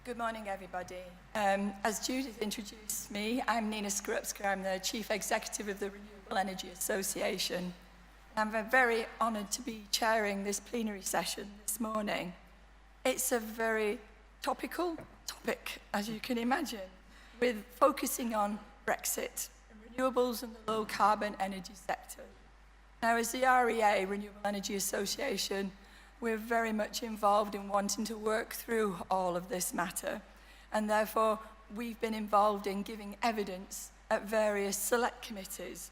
Good morning, everybody. As Judith introduced me, I'm Nina Skorupska. I'm the Chief Executive of the Renewable Energy Association. I'm very honoured to be chairing this plenary session this morning. It's a very topical topic, as you can imagine, with focusing on Brexit, renewables and the low-carbon energy sector. Now, as the REA, Renewable Energy Association, we're very much involved in wanting to work through all of this matter, and therefore we've been involved in giving evidence at various select committees.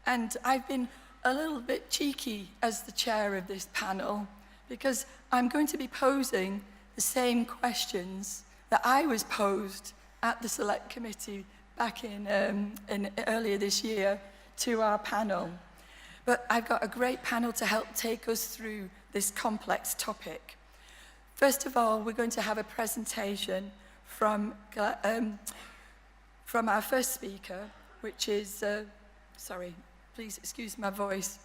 And I've been a little bit cheeky as the chair of this panel, because I'm going to be posing the same questions that I was posed at the select committee back in earlier this year to our panel. But I've got a great panel to help take us through this complex topic. First of all, we're going to have a presentation from our first speaker, which is, sorry, please excuse my voice,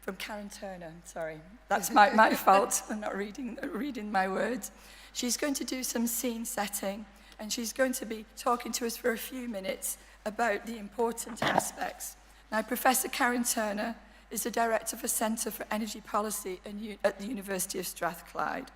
from Karen Turner, sorry. That's my fault, I'm not reading my words. She's going to do some scene setting, and she's going to be talking to us for a few minutes about the important aspects. Now, Professor Karen Turner is the Director for Centre for Energy Policy at the University of Strathclyde.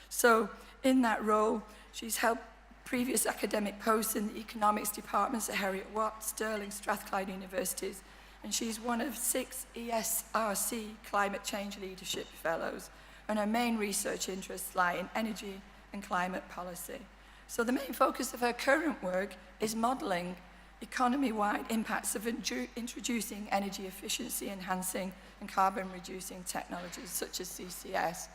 So, in that role, she's held previous academic posts in the economics departments at Heriot-Watt, Stirling, Strathclyde universities, and she's one of 6 ESRC Climate Change Leadership Fellows, and her main research interests lie in energy and climate policy. So the main focus of her current work is modelling economy-wide impacts of introducing energy efficiency enhancing and carbon reducing technologies such as CCS.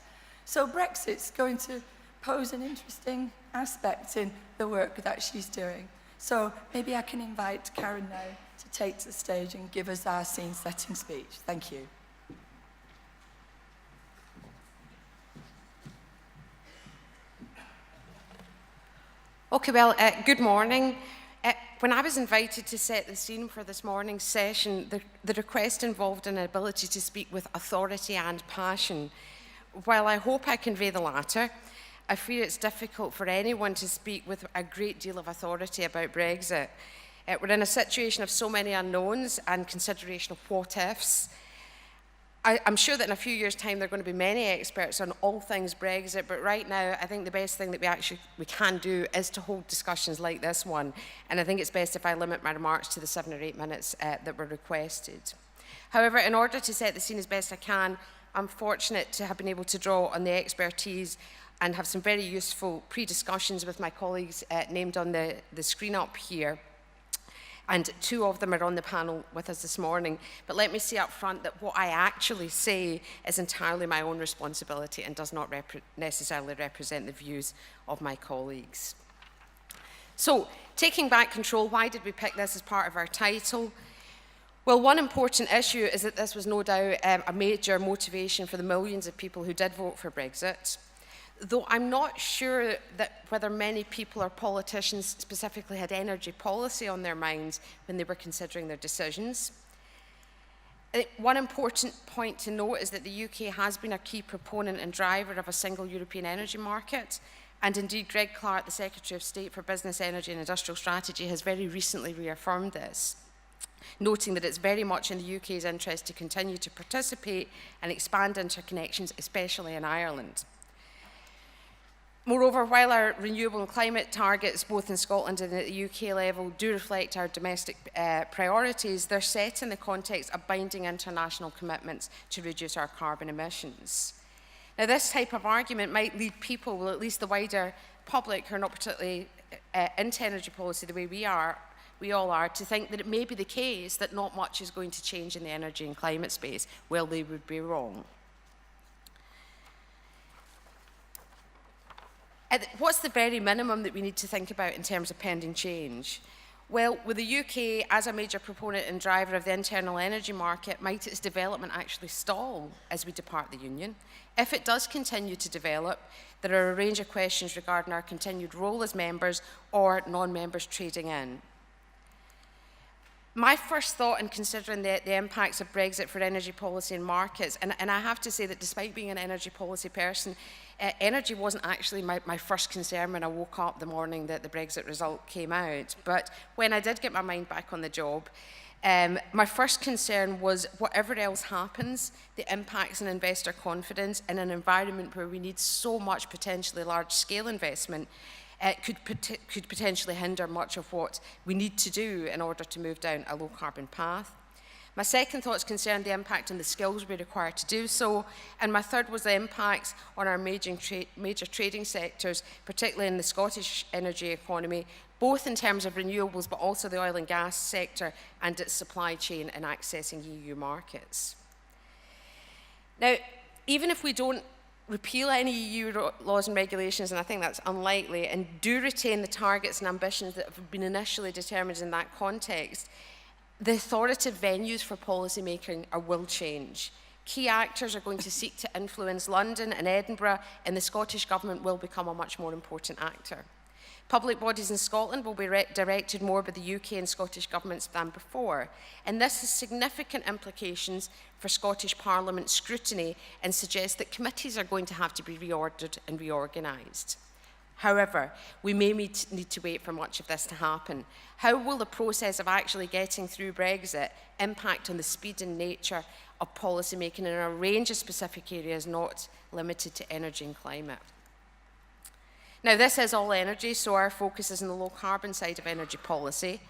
So Brexit's going to pose an interesting aspect in the work that she's doing. So maybe I can invite Karen now to take to the stage and give us our scene setting speech. Thank you. Okay, well, good morning. When I was invited to set the scene for this morning's session, the request involved an ability to speak with authority and passion. While I hope I convey the latter, I fear it's difficult for anyone to speak with a great deal of authority about Brexit. We're in a situation of so many unknowns and consideration of what-ifs. I'm sure that in a few years' time there are going to be many experts on all things Brexit, but right now I think the best thing that we can do is to hold discussions like this one, and I think it's best if I limit my remarks to the 7 or 8 minutes that were requested. However, in order to set the scene as best I can, I'm fortunate to have been able to draw on the expertise and have some very useful pre-discussions with my colleagues named on the screen up here. And 2 of them are on the panel with us this morning. But let me say up front that what I actually say is entirely my own responsibility and does not necessarily represent the views of my colleagues. So, taking back control, why did we pick this as part of our title? Well, one important issue is that this was no doubt a major motivation for the millions of people who did vote for Brexit. Though I'm not sure that whether many people or politicians specifically had energy policy on their minds when they were considering their decisions. One important point to note is that the UK has been a key proponent and driver of a single European energy market, and indeed Greg Clark, the Secretary of State for Business, Energy and Industrial Strategy, has very recently reaffirmed this, noting that it's very much in the UK's interest to continue to participate and expand interconnections, especially in Ireland. Moreover, while our renewable and climate targets, both in Scotland and at the UK level, do reflect our domestic priorities, they're set in the context of binding international commitments to reduce our carbon emissions. Now, this type of argument might lead people, well, at least the wider public who are not particularly into energy policy the way we all are, to think that it may be the case that not much is going to change in the energy and climate space. Well, they would be wrong. What's the very minimum that we need to think about in terms of pending change? Well, with the UK as a major proponent and driver of the internal energy market, might its development actually stall as we depart the Union? If it does continue to develop, there are a range of questions regarding our continued role as members or non-members trading in. My first thought in considering the impacts of Brexit for energy policy and markets, and I have to say that despite being an energy policy person, energy wasn't actually my first concern when I woke up the morning that the Brexit result came out. But when I did get my mind back on the job, my first concern was whatever else happens, the impacts on investor confidence in an environment where we need so much potentially large-scale investment could potentially hinder much of what we need to do in order to move down a low-carbon path. My second thoughts concerned the impact on the skills we require to do so, and my third was the impacts on our major trading sectors, particularly in the Scottish energy economy, both in terms of renewables, but also the oil and gas sector and its supply chain in accessing EU markets. Now, even if we don't repeal any EU laws and regulations, and I think that's unlikely, and do retain the targets and ambitions that have been initially determined in that context, the authoritative venues for policy making will change. Key actors are going to seek to influence London and Edinburgh, and the Scottish Government will become a much more important actor. Public bodies in Scotland will be directed more by the UK and Scottish governments than before, and this has significant implications for Scottish Parliament scrutiny and suggests that committees are going to have to be reordered and reorganised. However, we may need to wait for much of this to happen. How will the process of actually getting through Brexit impact on the speed and nature of policy making in a range of specific areas not limited to energy and climate? Now, this is all energy, so our focus is on the low-carbon side of energy policy.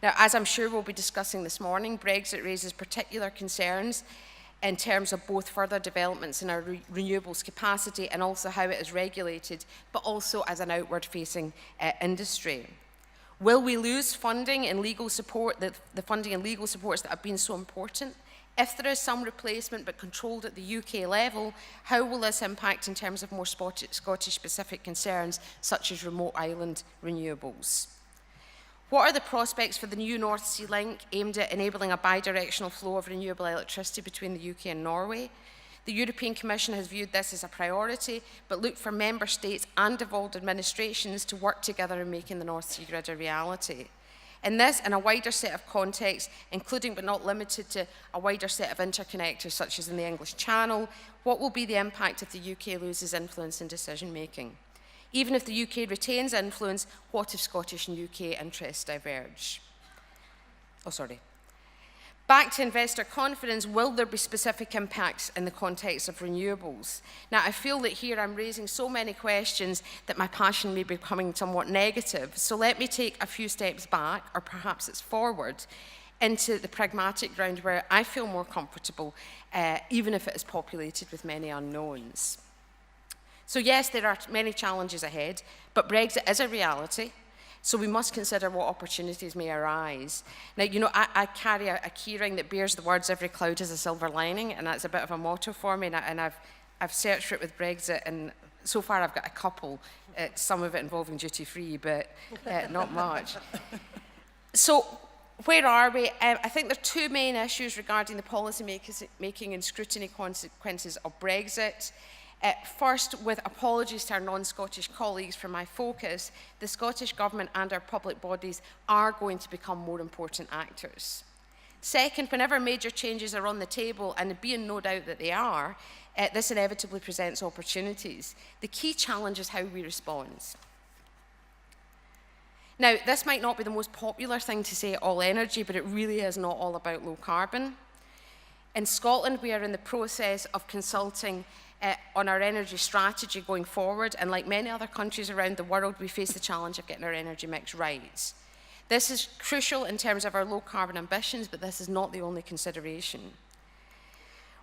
Now, as I'm sure we'll be discussing this morning, Brexit raises particular concerns in terms of both further developments in our renewables capacity and also how it is regulated, but also as an outward-facing industry. Will we lose funding and legal support, the funding and legal supports that have been so important? If there is some replacement but controlled at the UK level, how will this impact in terms of more Scottish-specific concerns, such as remote island renewables? What are the prospects for the new North Sea link aimed at enabling a bi-directional flow of renewable electricity between the UK and Norway? The European Commission has viewed this as a priority, but looked for member states and devolved administrations to work together in making the North Sea grid a reality. In this and a wider set of contexts, including but not limited to a wider set of interconnectors such as in the English Channel, what will be the impact if the UK loses influence in decision making? Even if the UK retains influence, what if Scottish and UK interests diverge? Back to investor confidence, will there be specific impacts in the context of renewables? Now, I feel that here I'm raising so many questions that my passion may be becoming somewhat negative. So let me take a few steps back, or perhaps it's forward, into the pragmatic ground where I feel more comfortable, even if it is populated with many unknowns. So yes, there are many challenges ahead, but Brexit is a reality. So we must consider what opportunities may arise. Now, you know, I carry a keyring that bears the words, "Every cloud has a silver lining," and that's a bit of a motto for me, and I've searched for it with Brexit, and so far I've got a couple, some of it involving duty-free, but not much. So where are we? I think there are two main issues regarding the policy making and scrutiny consequences of Brexit. First, with apologies to our non-Scottish colleagues for my focus, the Scottish Government and our public bodies are going to become more important actors. Second, whenever major changes are on the table, and be in no doubt that they are, this inevitably presents opportunities. The key challenge is how we respond. Now, this might not be the most popular thing to say at All Energy, but it really is not all about low carbon. In Scotland, we are in the process of consulting on our energy strategy going forward, and like many other countries around the world, we face the challenge of getting our energy mix right. This is crucial in terms of our low carbon ambitions, but this is not the only consideration.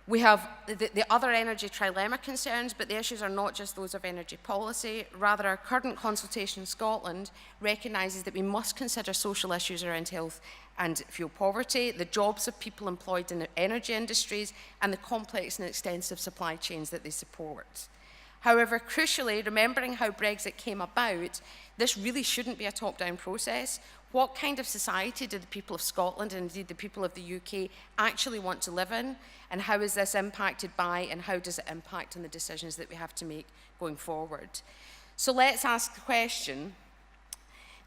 We have the other energy trilemma concerns, but the issues are not just those of energy policy. Rather, our current consultation in Scotland recognises that we must consider social issues around health and fuel poverty, the jobs of people employed in the energy industries, and the complex and extensive supply chains that they support. However, crucially, remembering how Brexit came about, this really shouldn't be a top-down process. What kind of society do the people of Scotland, and indeed the people of the UK, actually want to live in? And how is this impacted by, and how does it impact on the decisions that we have to make going forward? So let's ask the question,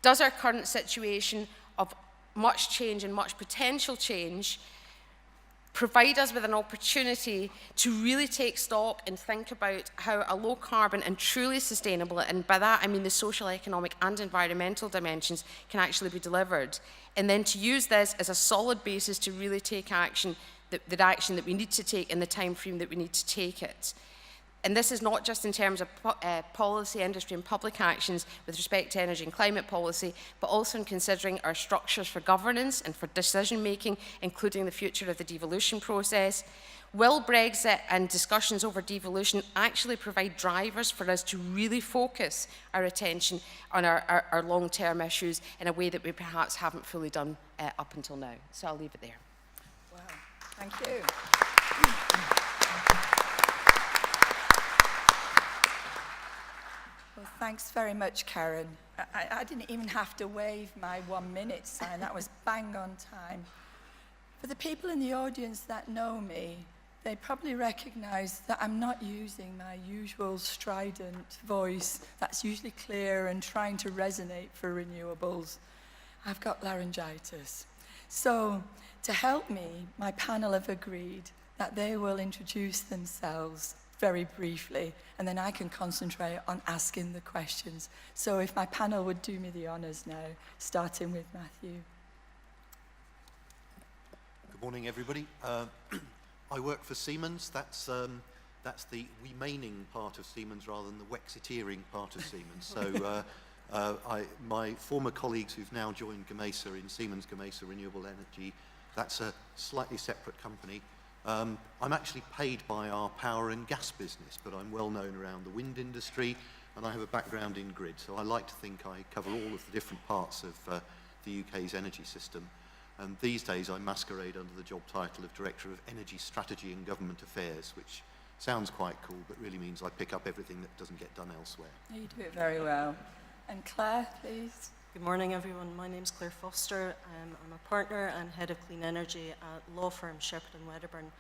does our current situation of much change and much potential change, provide us with an opportunity to really take stock and think about how a low carbon and truly sustainable, and by that I mean the social, economic and environmental dimensions, can actually be delivered. And then to use this as a solid basis to really take action, the action that we need to take in the time frame that we need to take it. And this is not just in terms of policy, industry and public actions with respect to energy and climate policy, but also in considering our structures for governance and for decision making, including the future of the devolution process. Will Brexit and discussions over devolution actually provide drivers for us to really focus our attention on our long-term issues in a way that we perhaps haven't fully done up until now? So I'll leave it there. Wow, thank you. Well, thanks very much, Karen. I didn't even have to wave my 1 minute sign. That was bang on time. For the people in the audience that know me, they probably recognize that I'm not using my usual strident voice that's usually clear and trying to resonate for renewables. I've got laryngitis. So to help me, my panel have agreed that they will introduce themselves very briefly, and then I can concentrate on asking the questions. So if my panel would do me the honours now, starting with Matthew. Good morning, everybody. I work for Siemens. That's the remaining part of Siemens rather than the Wexiteering part of Siemens. So my former colleagues who've now joined Gamesa in Siemens Gamesa Renewable Energy, that's a slightly separate company. I'm actually paid by our power and gas business, but I'm well known around the wind industry, and I have a background in grid, so I like to think I cover all of the different parts of the UK's energy system. And these days I masquerade under the job title of Director of Energy Strategy and Government Affairs, which sounds quite cool, but really means I pick up everything that doesn't get done elsewhere. You do it very well. And Claire, please. Good morning, everyone. My name's Claire Foster. I'm a partner and head of clean energy at law firm Shepherd and Wedderburn.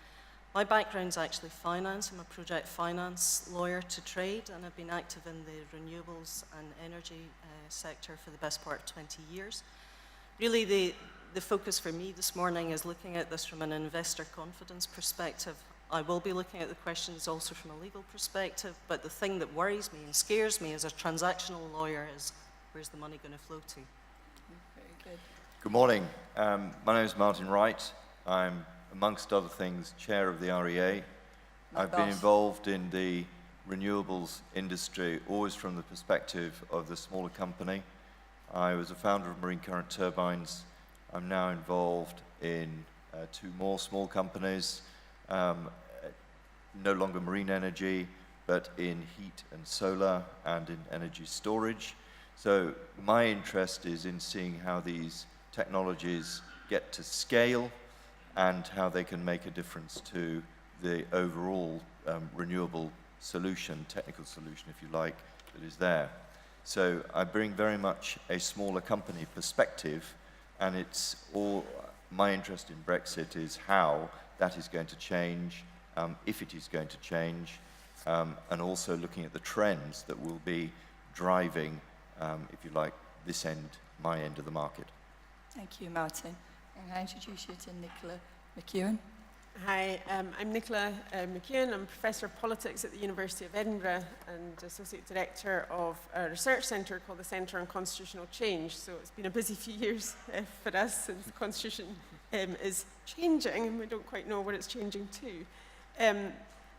My background's actually finance. I'm a project finance lawyer to trade, and I've been active in the renewables and energy sector for the best part of 20 years. Really, the focus for me this morning is looking at this from an investor confidence perspective. I will be looking at the questions also from a legal perspective, but the thing that worries me and scares me as a transactional lawyer is, where's the money going to flow to? Very good. Good morning. My name is Martin Wright. I'm, amongst other things, chair of the REA. I've been involved in the renewables industry always from the perspective of the smaller company. I was a founder of Marine Current Turbines. I'm now involved in 2 more small companies, no longer marine energy, but in heat and solar and in energy storage. So my interest is in seeing how these technologies get to scale and how they can make a difference to the overall renewable solution, technical solution, if you like, that is there. So I bring very much a smaller company perspective, and it's all, my interest in Brexit is how that is going to change, if it is going to change, and also looking at the trends that will be driving, if you like, this end, my end of the market. Thank you, Martin. And I introduce you to Nicola McKeon. Hi, I'm Nicola McKeon. I'm Professor of Politics at the University of Edinburgh and Associate Director of a research centre called the Centre on Constitutional Change. So it's been a busy few years for us since the Constitution is changing, and we don't quite know what it's changing to.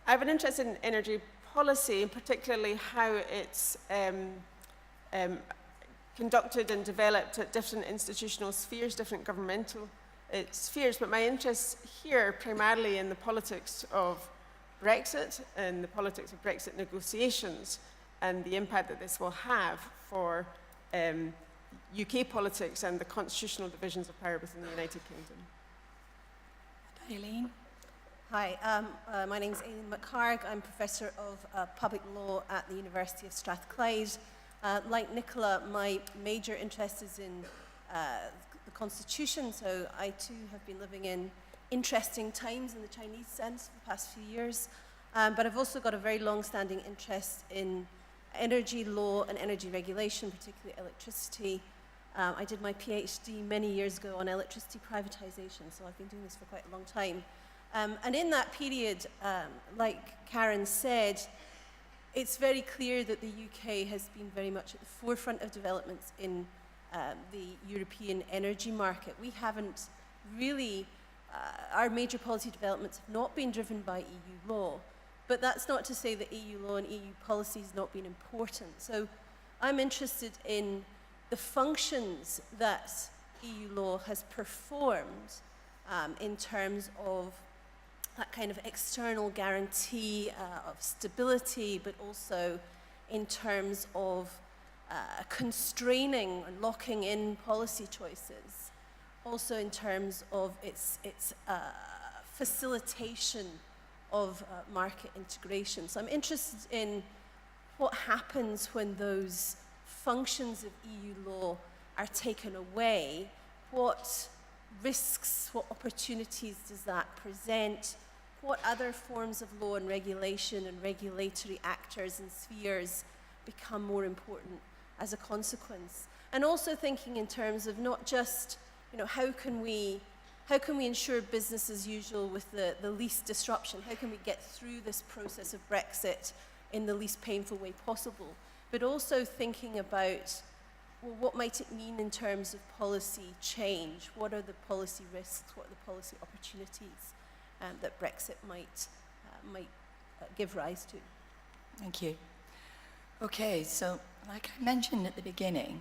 I have an interest in energy policy, and particularly how it's conducted and developed at different institutional spheres, different governmental spheres, but my interest here primarily in the politics of Brexit and the politics of Brexit negotiations and the impact that this will have for UK politics and the constitutional divisions of power within the United Kingdom. Aileen. Hi, my name is Aileen McHarg. I'm Professor of Public Law at the University of Strathclyde. Like Nicola, my major interest is in the Constitution, so I too have been living in interesting times in the Chinese sense for the past few years. But I've also got a very long-standing interest in energy law and energy regulation, particularly electricity. I did my PhD many years ago on electricity privatisation, so I've been doing this for quite a long time. And in that period, like Karen said, it's very clear that the UK has been very much at the forefront of developments in the European energy market. We haven't really, our major policy developments have not been driven by EU law, but that's not to say that EU law and EU policy has not been important. So I'm interested in the functions that EU law has performed in terms of that kind of external guarantee of stability, but also in terms of constraining and locking in policy choices, also in terms of its facilitation of market integration. So I'm interested in what happens when those functions of EU law are taken away. What risks, what opportunities does that present? What other forms of law and regulation and regulatory actors and spheres become more important as a consequence? And also thinking in terms of not just, you know, how can we ensure business as usual with the least disruption? How can we get through this process of Brexit in the least painful way possible? But also thinking about, well, what might it mean in terms of policy change? What are the policy risks? What are the policy opportunities that Brexit might give rise to? Thank you. Okay, so like I mentioned at the beginning,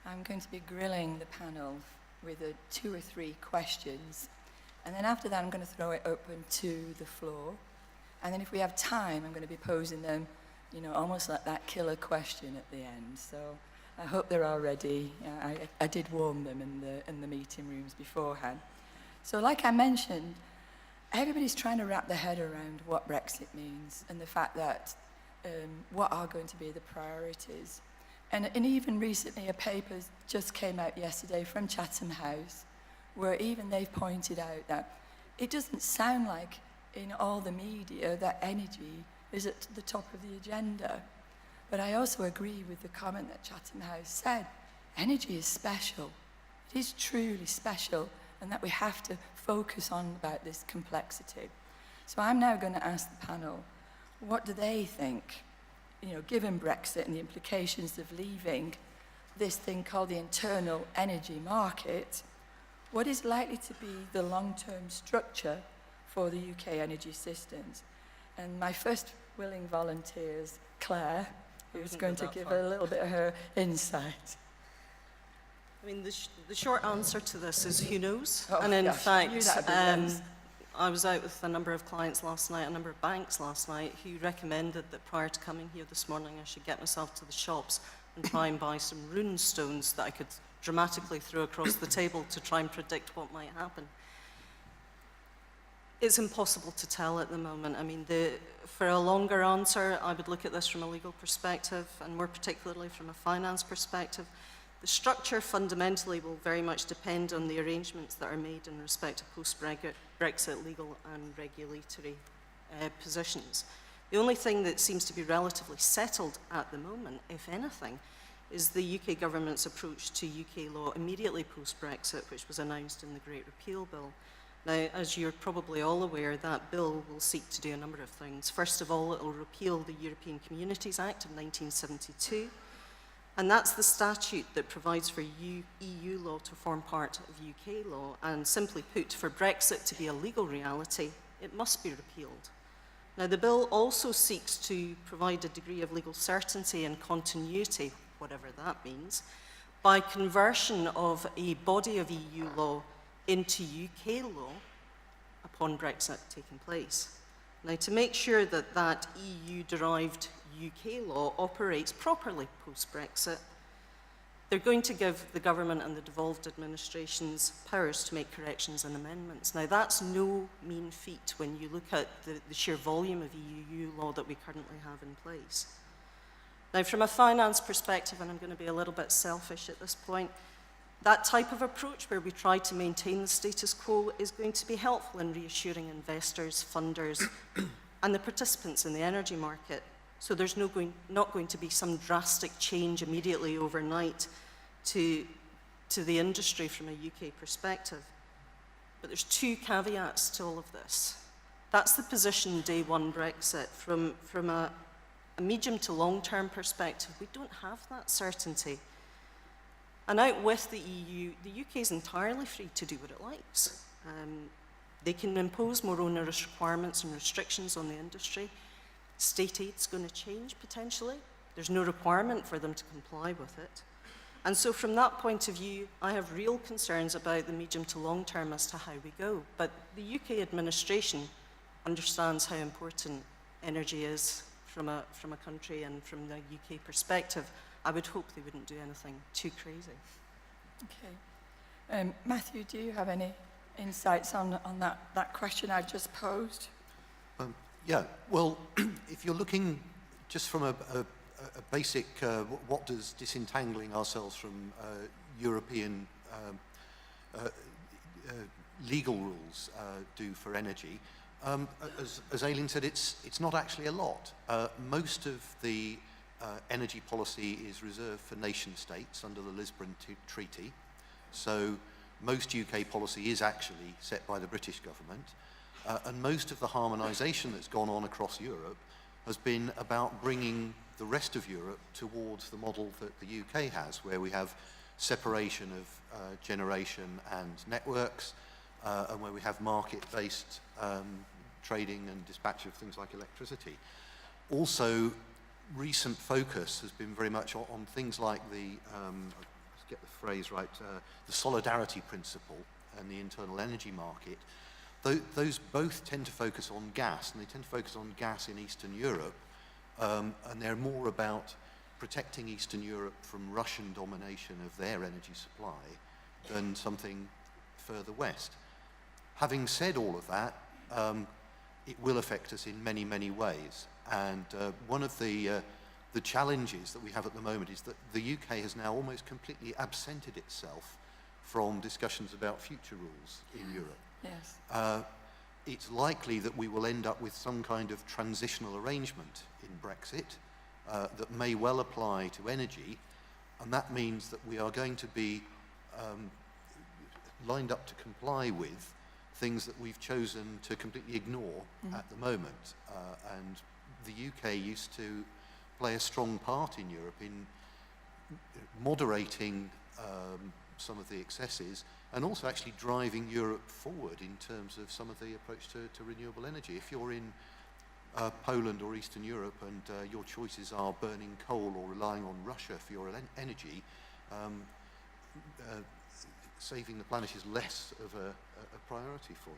I'm going to be grilling the panel with 2 or 3 questions. And then after that, I'm going to throw it open to the floor. And then if we have time, I'm going to be posing them, you know, almost like that killer question at the end. So I hope they're all ready. I did warm them in the meeting rooms beforehand. So like I mentioned, everybody's trying to wrap their head around what Brexit means and the fact that what are going to be the priorities. And even recently, a paper just came out yesterday from Chatham House, where even they've pointed out that it doesn't sound like in all the media that energy is at the top of the agenda. But I also agree with the comment that Chatham House said. Energy is special. It is truly special, and that we have to focus on about this complexity. So I'm now going to ask the panel, what do they think, you know, given Brexit and the implications of leaving this thing called the internal energy market, what is likely to be the long-term structure for the UK energy systems? And my first willing volunteer is Clare, who's going to give a little bit of her insight. I mean, the short answer to this is who knows? Oh, and in gosh, I knew fact, that'd be yes. I was out with a number of clients last night, a number of banks last night, who recommended that prior to coming here this morning, I should get myself to the shops and try and buy some rune stones that I could dramatically throw across the table to try and predict what might happen. It's impossible to tell at the moment. I mean, for a longer answer, I would look at this from a legal perspective, and more particularly from a finance perspective. The structure fundamentally will very much depend on the arrangements that are made in respect to post-Brexit legal and regulatory positions. The only thing that seems to be relatively settled at the moment, if anything, is the UK government's approach to UK law immediately post-Brexit, which was announced in the Great Repeal Bill. Now, as you're probably all aware, that bill will seek to do a number of things. First of all, it will repeal the European Communities Act of 1972, and that's the statute that provides for EU law to form part of UK law, and simply put, for Brexit to be a legal reality, it must be repealed. Now, the bill also seeks to provide a degree of legal certainty and continuity, whatever that means, by conversion of a body of EU law into UK law upon Brexit taking place. Now, to make sure that that EU-derived UK law operates properly post-Brexit, they're going to give the government and the devolved administrations powers to make corrections and amendments. Now, that's no mean feat when you look at the sheer volume of EU law that we currently have in place. Now, from a finance perspective, and I'm going to be a little bit selfish at this point, that type of approach where we try to maintain the status quo is going to be helpful in reassuring investors, funders, and the participants in the energy market. So there's not going to be some drastic change immediately overnight to to the industry from a UK perspective. But there's two caveats to all of this. That's the position day one Brexit. From a medium to long-term perspective, we don't have that certainty. And out with the EU, the UK is entirely free to do what it likes. They can impose more onerous requirements and restrictions on the industry. State aid's going to change, potentially. There's no requirement for them to comply with it. And so from that point of view, I have real concerns about the medium to long term as to how we go. But the UK administration understands how important energy is from a country and from the UK perspective. I would hope they wouldn't do anything too crazy. Okay. Matthew, do you have any insights on that question I just posed? Yeah, well, if you're looking just from a basic, what does disentangling ourselves from European legal rules do for energy? As Aileen said, it's not actually a lot. Most of the energy policy is reserved for nation states under the Lisbon Treaty. So most UK policy is actually set by the British government. And most of the harmonisation that's gone on across Europe has been about bringing the rest of Europe towards the model that the UK has, where we have separation of generation and networks, and where we have market-based trading and dispatch of things like electricity. Also, recent focus has been very much on things like the, let's get the phrase right, the solidarity principle and the internal energy market. Those both tend to focus on gas, and they tend to focus on gas in Eastern Europe, and they're more about protecting Eastern Europe from Russian domination of their energy supply than something further west. Having said all of that, it will affect us in many, many ways. And one of the challenges that we have at the moment is that the UK has now almost completely absented itself from discussions about future rules in Europe. Yes. It's likely that we will end up with some kind of transitional arrangement in Brexit that may well apply to energy, and that means that we are going to be lined up to comply with things that we've chosen to completely ignore at the moment. And the UK used to play a strong part in Europe in moderating some of the excesses, and also actually driving Europe forward in terms of some of the approach to renewable energy. If you're in Poland or Eastern Europe and your choices are burning coal or relying on Russia for your energy, saving the planet is less of a priority for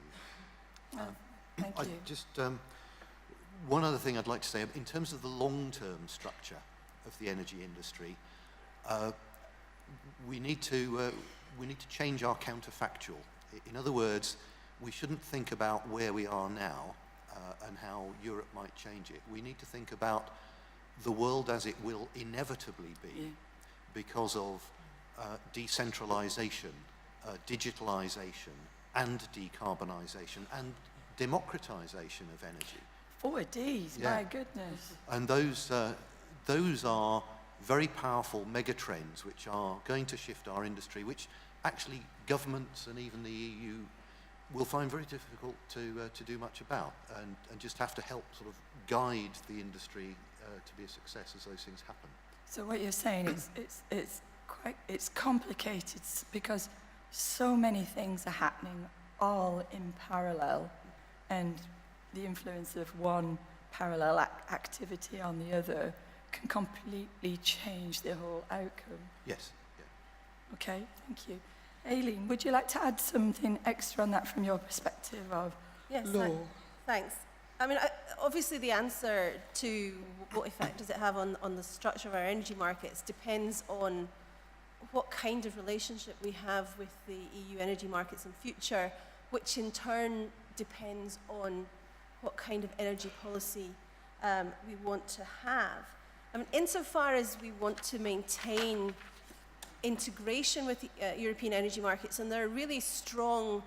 you. Thank you. Just one other thing I'd like to say, in terms of the long-term structure of the energy industry, we need to change our counterfactual. In other words, we shouldn't think about where we are now and how Europe might change it. We need to think about the world as it will inevitably be because of decentralization, digitalization, and decarbonisation, and democratization of energy. 4 Ds, my goodness. And those are very powerful megatrends which are going to shift our industry, which actually governments and even the EU will find very difficult to do much about, and just have to help sort of guide the industry to be a success as those things happen. So what you're saying is it's complicated because so many things are happening all in parallel, and the influence of one parallel activity on the other can completely change the whole outcome. Yes. Yeah. Okay, thank you. Aileen, would you like to add something extra on that from your perspective of law? Thanks. I mean, obviously the answer to what effect does it have on the structure of our energy markets depends on what kind of relationship we have with the EU energy markets in future, which in turn depends on what kind of energy policy we want to have. I mean, insofar as we want to maintain integration with the European energy markets, and there are really strong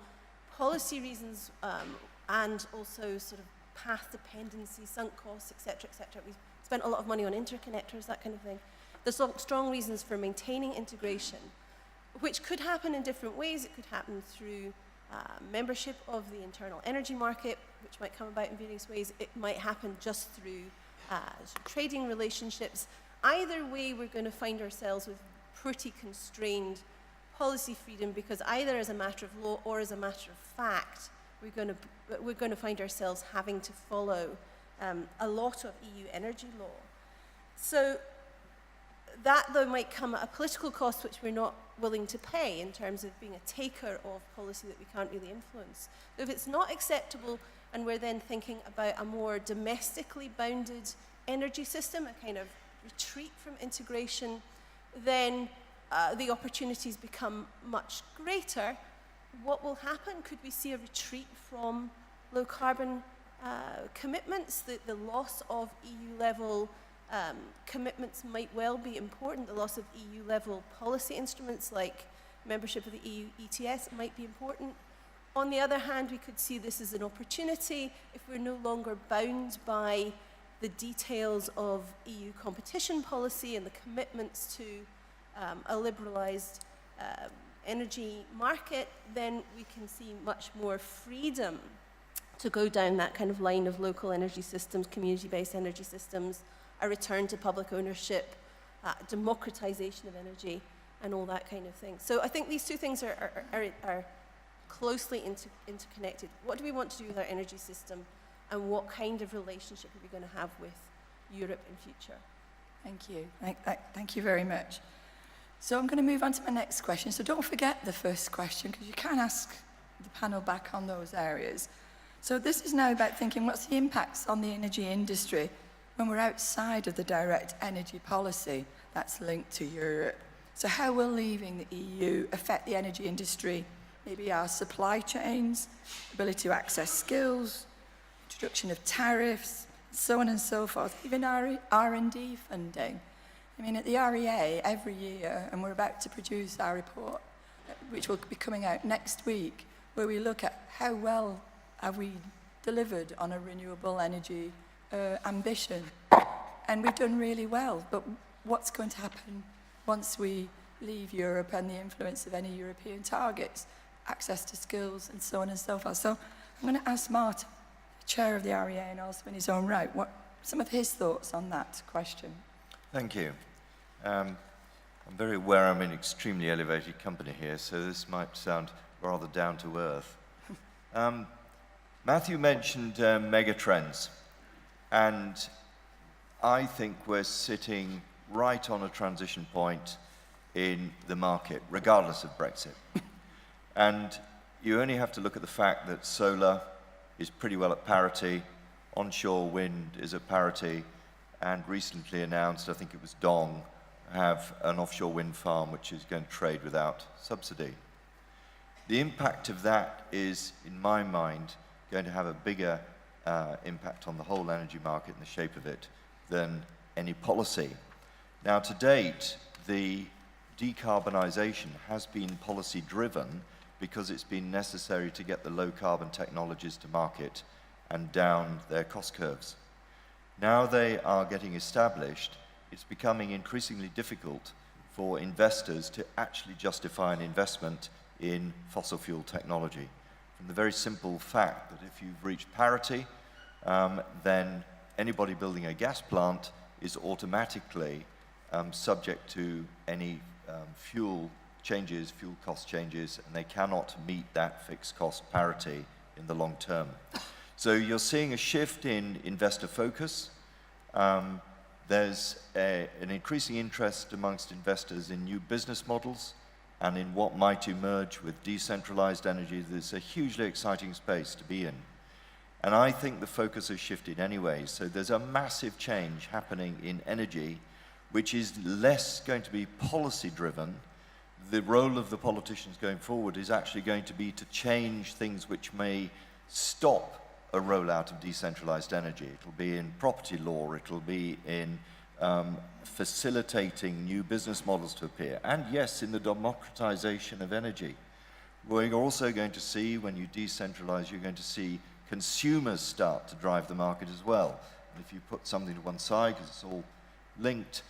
policy reasons and also sort of path dependency, sunk costs, etc., etc. We've spent a lot of money on interconnectors, that kind of thing. There's strong reasons for maintaining integration. which could happen in different ways. It could happen through membership of the internal energy market, which might come about in various ways. It might happen just through trading relationships. Either way, we're going to find ourselves with pretty constrained policy freedom, because either as a matter of law or as a matter of fact, we're going to find ourselves having to follow a lot of EU energy law. So that, though, might come at a political cost which we're not willing to pay in terms of being a taker of policy that we can't really influence. So if it's not acceptable, and we're then thinking about a more domestically bounded energy system, a kind of retreat from integration, then the opportunities become much greater. What will happen? Could we see a retreat from low carbon commitments? The loss of EU level commitments might well be important. The loss of EU level policy instruments like membership of the EU ETS might be important. On the other hand, we could see this as an opportunity if we're no longer bound by the details of EU competition policy and the commitments to a liberalised energy market, then we can see much more freedom to go down that kind of line of local energy systems, community-based energy systems, a return to public ownership, democratisation of energy, and all that kind of thing. So I think these two things are closely interconnected. What do we want to do with our energy system, and what kind of relationship are we going to have with Europe in future? Thank you. Thank you very much. So I'm going to move on to my next question. So don't forget the first question, because you can ask the panel back on those areas. So this is now about thinking, what's the impacts on the energy industry when we're outside of the direct energy policy that's linked to Europe? So how will leaving the EU affect the energy industry, maybe our supply chains, ability to access skills, introduction of tariffs, so on and so forth, even our R&D funding? I mean, at the REA every year, and we're about to produce our report, which will be coming out next week, where we look at how well have we delivered on a renewable energy ambition. And we've done really well, but what's going to happen once we leave Europe and the influence of any European targets, access to skills, and so on and so forth? So I'm going to ask Martin, the chair of the REA and also in his own right, what some of his thoughts on that question. Thank you. I'm very aware I'm in extremely elevated company here, so this might sound rather down to earth. Matthew mentioned megatrends, and I think we're sitting right on a transition point in the market, regardless of Brexit. And you only have to look at the fact that solar is pretty well at parity, onshore wind is at parity, and recently announced, I think it was Dong, have an offshore wind farm which is going to trade without subsidy. The impact of that is, in my mind, going to have a bigger impact on the whole energy market and the shape of it than any policy. Now, to date, the decarbonisation has been policy driven because it's been necessary to get the low carbon technologies to market and down their cost curves. Now they are getting established, it's becoming increasingly difficult for investors to actually justify an investment in fossil fuel technology. From the very simple fact that if you've reached parity, then anybody building a gas plant is automatically subject to any fuel changes, fuel cost changes, and they cannot meet that fixed cost parity in the long term. So you're seeing a shift in investor focus. There's an increasing interest amongst investors in new business models and in what might emerge with decentralized energy. There's a hugely exciting space to be in. And I think the focus has shifted anyway. So there's a massive change happening in energy, which is less going to be policy driven. The role of the politicians going forward is actually going to be to change things which may stop a rollout of decentralized energy. It'll be in property law, it'll be in facilitating new business models to appear, and yes, in the democratization of energy. We're also going to see, when you decentralize, you're going to see consumers start to drive the market as well. And if you put something to one side, because it's all linked,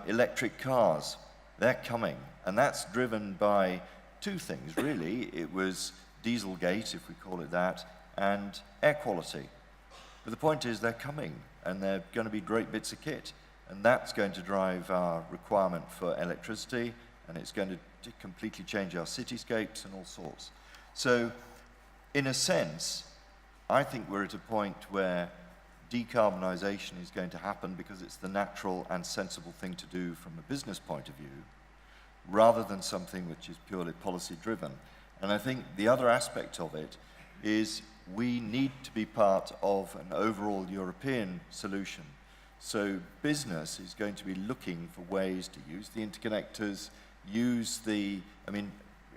electric cars, they're coming. And that's driven by two things, really. It was Dieselgate, if we call it that, and air quality. But the point is they're coming, and they're going to be great bits of kit. And that's going to drive our requirement for electricity, and it's going to completely change our cityscapes and all sorts. So, in a sense, I think we're at a point where decarbonisation is going to happen because it's the natural and sensible thing to do from a business point of view, rather than something which is purely policy-driven. And I think the other aspect of it is we need to be part of an overall European solution. So business is going to be looking for ways to use the interconnectors, use the, I mean,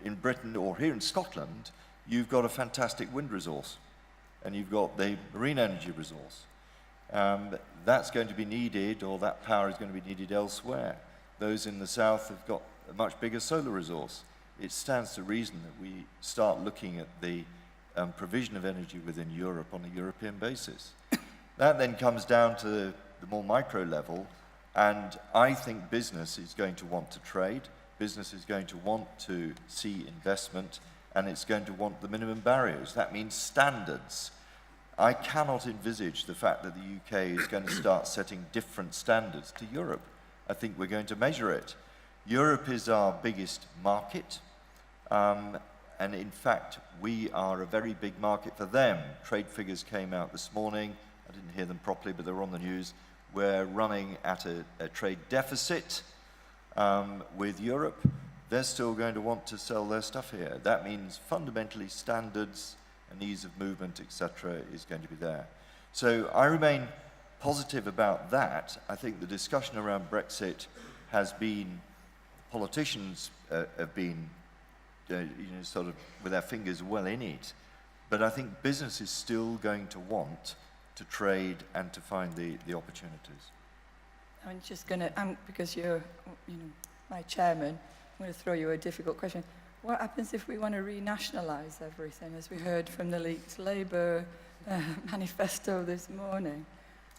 in Britain or here in Scotland, you've got a fantastic wind resource, and you've got the marine energy resource. That's going to be needed, or that power is going to be needed elsewhere. Those in the south have got a much bigger solar resource. It stands to reason that we start looking at the provision of energy within Europe on a European basis. That then comes down to the more micro level, and I think business is going to want to trade, business is going to want to see investment, and it's going to want the minimum barriers. That means standards. I cannot envisage the fact that the UK is going to start setting different standards to Europe. I think we're going to measure it. Europe is our biggest market, and in fact, we are a very big market for them. Trade figures came out this morning. I didn't hear them properly, but they're on the news. We're running at a trade deficit with Europe. They're still going to want to sell their stuff here. That means fundamentally standards and ease of movement, etc., is going to be there. So I remain positive about that. I think the discussion around Brexit has been, politicians have been sort of with their fingers well in it, but I think business is still going to want to trade and to find the opportunities. I'm just going to, because you're my chairman, I'm going to throw you a difficult question. What happens if we want to renationalise everything, as we heard from the leaked Labour manifesto this morning?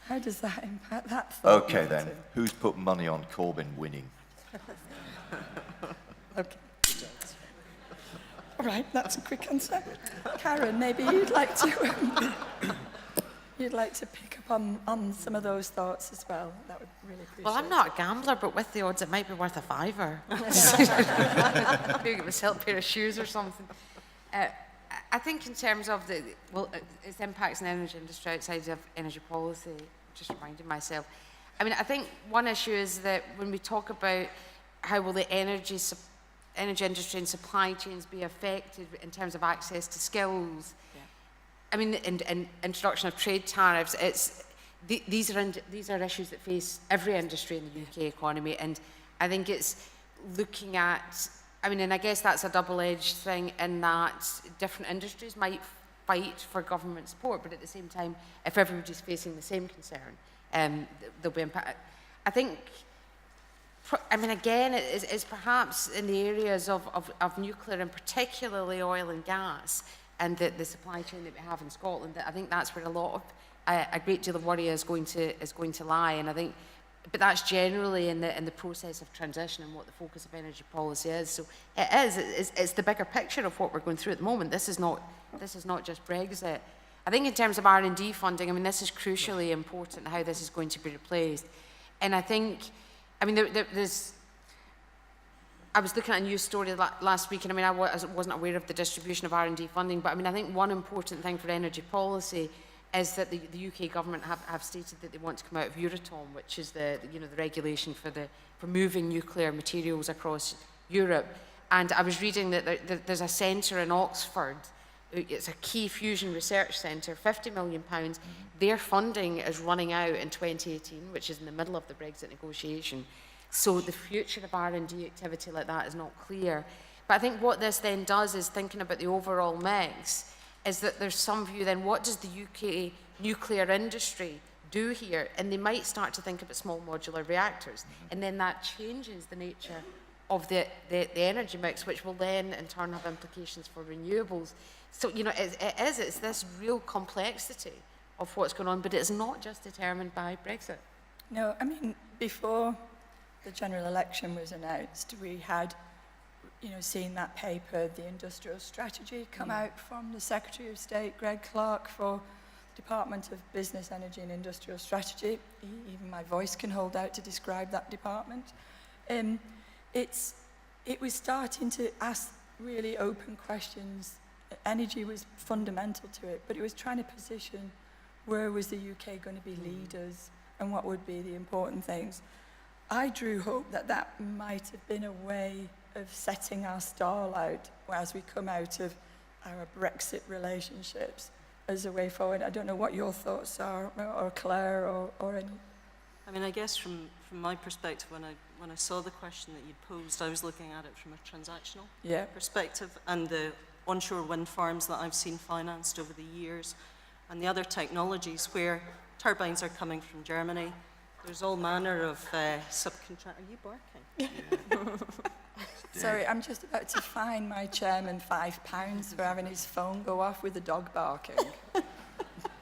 How does that impact that thought? Okay then, who's put money on Corbyn winning? Okay. All right, that's a quick answer. Karen, maybe you'd like to pick up on some of those thoughts as well. That would really appreciate. Well, I'm not a gambler, but with the odds, it might be worth a fiver. Maybe give myself a pair of shoes or something. I think in terms of its impacts on the energy industry outside of energy policy, just reminding myself. I mean, I think one issue is that when we talk about how will the energy industry and supply chains be affected in terms of access to skills. Yeah. I mean, in introduction of trade tariffs, these are issues that face every industry in the UK economy, and I think it's looking at, I mean, and I guess that's a double-edged thing in that different industries might fight for government support, but at the same time, if everybody's facing the same concern, there'll be impact. I think, I mean, again, it's perhaps in the areas of nuclear and particularly oil and gas and the supply chain that we have in Scotland, that I think that's where a great deal of worry is going to lie. And I think, but that's generally in the process of transition and what the focus of energy policy is. So it's the bigger picture of what we're going through at the moment. This is not just Brexit. I think in terms of R&D funding, I mean, this is crucially important, how this is going to be replaced. And I think, I mean, I was looking at a news story last week, and I mean, I wasn't aware of the distribution of R&D funding, but I mean, I think one important thing for energy policy is that the UK government have stated that they want to come out of Euratom, which is the regulation for moving nuclear materials across Europe. And I was reading that there's a centre in Oxford. It's a key fusion research centre, £50 million. Their funding is running out in 2018, which is in the middle of the Brexit negotiation. So the future of R&D activity like that is not clear. But I think what this then does is, thinking about the overall mix, is that there's some view then, what does the UK nuclear industry do here? And they might start to think about small modular reactors. And then that changes the nature of the energy mix, which will then in turn have implications for renewables. So, it's this real complexity of what's going on, but it's not just determined by Brexit. No, I mean, before the general election was announced, we had seen that paper, the industrial strategy, come out from the Secretary of State, Greg Clark, for Department of Business, Energy and Industrial Strategy. Even my voice can hold out to describe that department. It was starting to ask really open questions. Energy was fundamental to it, but it was trying to position where was the UK going to be leaders and what would be the important things. I drew hope that that might have been a way of setting our stall out as we come out of our Brexit relationships as a way forward. I don't know what your thoughts are, or Clare, or any. I mean, I guess from my perspective, when I saw the question that you posed, I was looking at it from a transactional perspective, and the onshore wind farms that I've seen financed over the years, and the other technologies where turbines are coming from Germany. There's all manner of subcontract. Are you barking? Sorry, I'm just about to fine my chairman £5 for having his phone go off with the dog barking.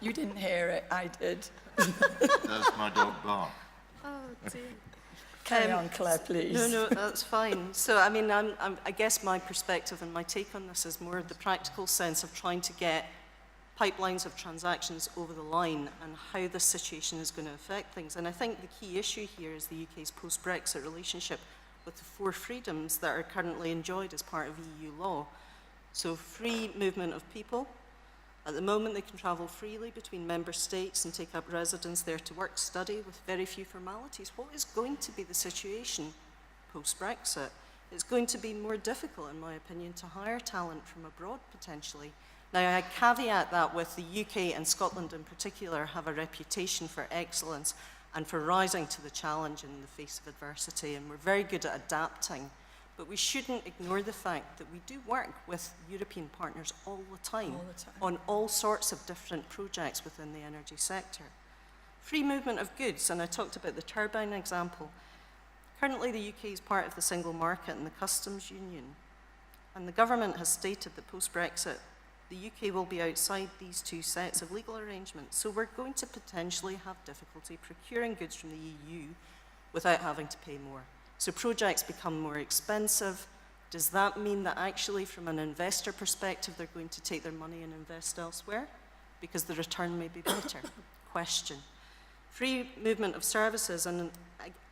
You didn't hear it, I did. Does my dog bark? Oh, dear. Carry on, Claire, please. No, that's fine. So, I mean, I guess my perspective and my take on this is more of the practical sense of trying to get pipelines of transactions over the line and how this situation is going to affect things. And I think the key issue here is the UK's post-Brexit relationship with the 4 freedoms that are currently enjoyed as part of EU law. So free movement of people. At the moment, they can travel freely between member states and take up residence there to work, study, with very few formalities. What is going to be the situation post-Brexit? It's going to be more difficult, in my opinion, to hire talent from abroad, potentially. Now, I caveat that with the UK and Scotland in particular have a reputation for excellence and for rising to the challenge in the face of adversity, and we're very good at adapting. But we shouldn't ignore the fact that we do work with European partners all the time on all sorts of different projects within the energy sector. Free movement of goods, and I talked about the turbine example. Currently, the UK is part of the single market and the customs union, and the government has stated that post-Brexit, the UK will be outside these 2 sets of legal arrangements. So we're going to potentially have difficulty procuring goods from the EU without having to pay more. So projects become more expensive. Does that mean that actually from an investor perspective, they're going to take their money and invest elsewhere? Because the return may be better. Question. Free movement of services, and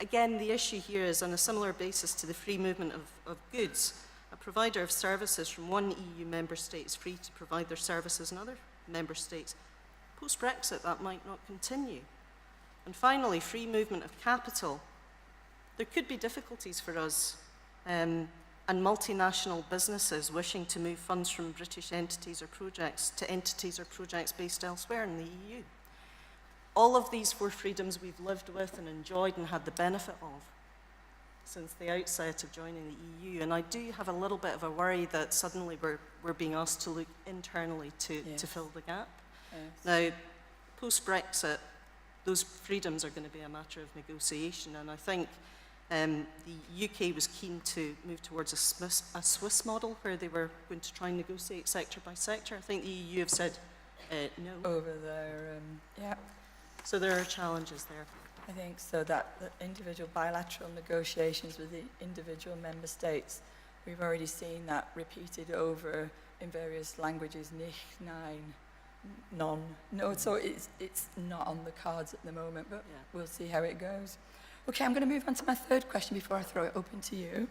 again, the issue here is on a similar basis to the free movement of goods. A provider of services from one EU member state is free to provide their services in other member states. Post-Brexit, that might not continue. And finally, free movement of capital. There could be difficulties for us and multinational businesses wishing to move funds from British entities or projects to entities or projects based elsewhere in the EU. All of these 4 freedoms we've lived with and enjoyed and had the benefit of since the outset of joining the EU, and I do have a little bit of a worry that suddenly we're being asked to look internally to fill the gap. Yes. Now, post-Brexit, those freedoms are going to be a matter of negotiation, and I think the UK was keen to move towards a Swiss model where they were going to try and negotiate sector by sector. I think the EU have said no. Over there, So there are challenges there. I think so, that the individual bilateral negotiations with the individual member states, we've already seen that repeated over in various languages, nicht, nein, none. No, so it's not on the cards at the moment, but we'll see how it goes. Okay, I'm going to move on to my 3rd question before I throw it open to you.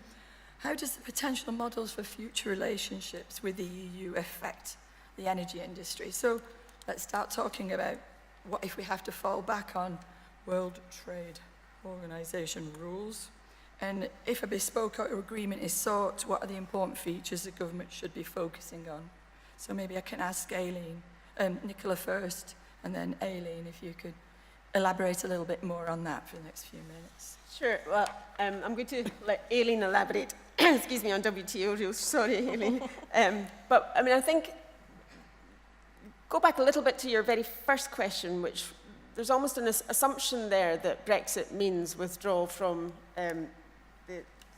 How does the potential models for future relationships with the EU affect the energy industry? So let's start talking about what if we have to fall back on World Trade Organization rules, and if a bespoke agreement is sought, what are the important features the government should be focusing on? So maybe I can ask Aileen, Nicola first, and then Aileen, if you could elaborate a little bit more on that for the next few minutes. Sure. Well, I'm going to let Aileen elaborate, excuse me, on WTO rules. Sorry, Aileen. But, I mean, I think, go back a little bit to your very first question, which there's almost an assumption there that Brexit means withdrawal from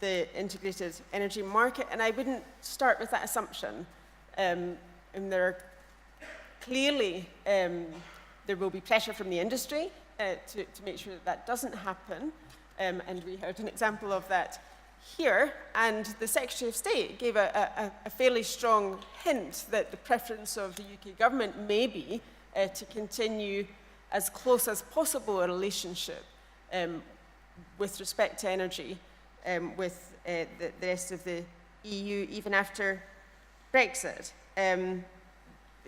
the integrated energy market, and I wouldn't start with that assumption. And there are clearly, there will be pressure from the industry to make sure that that doesn't happen, and we heard an example of that here, and the Secretary of State gave a fairly strong hint that the preference of the UK government may be to continue as close as possible a relationship with respect to energy with the rest of the EU, even after Brexit.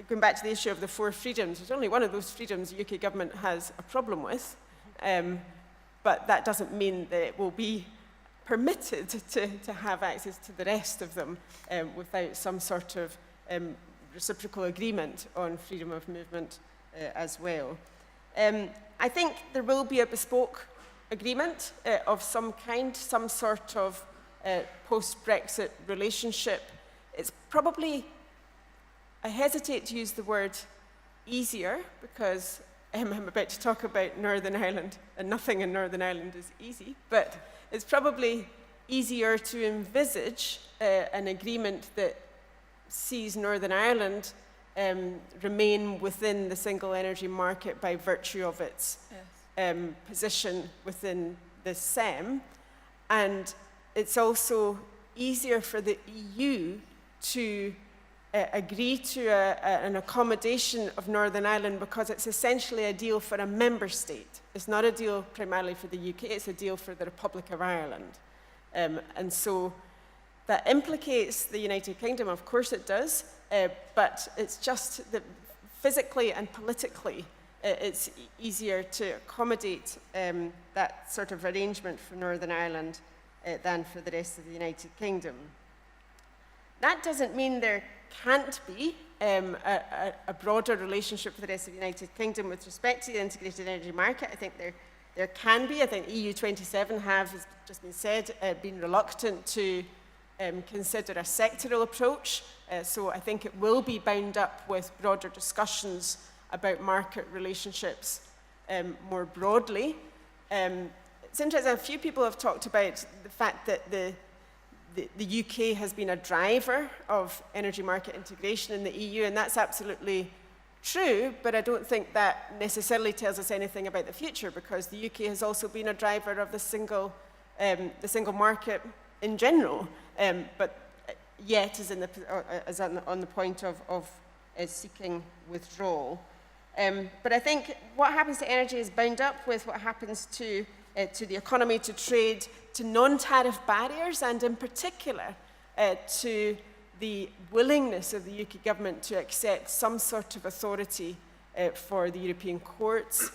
Going back to the issue of the 4 freedoms, there's only one of those freedoms the UK government has a problem with, but that doesn't mean that it will be permitted to have access to the rest of them without some sort of reciprocal agreement on freedom of movement as well. I think there will be a bespoke agreement of some kind, some sort of post-Brexit relationship. It's probably, I hesitate to use the word easier because I'm about to talk about Northern Ireland, and nothing in Northern Ireland is easy, but it's probably easier to envisage an agreement that sees Northern Ireland remain within the single energy market by virtue of its position within the SEM. And it's also easier for the EU to agree to an accommodation of Northern Ireland because it's essentially a deal for a member state. It's not a deal primarily for the UK, it's a deal for the Republic of Ireland. And so that implicates the United Kingdom, of course it does, but it's just that physically and politically it's easier to accommodate that sort of arrangement for Northern Ireland than for the rest of the United Kingdom. That doesn't mean there can't be a broader relationship with the rest of the United Kingdom with respect to the integrated energy market. I think there can be. I think EU27 have, as just been said, been reluctant to consider a sectoral approach. So I think it will be bound up with broader discussions about market relationships more broadly. It's interesting, a few people have talked about the fact that the UK has been a driver of energy market integration in the EU, and that's absolutely true, but I don't think that necessarily tells us anything about the future, because the UK has also been a driver of the single market in general, but yet is on the point of seeking withdrawal. But I think what happens to energy is bound up with what happens to the economy, to trade, to non-tariff barriers, and in particular to the willingness of the UK government to accept some sort of authority for the European courts.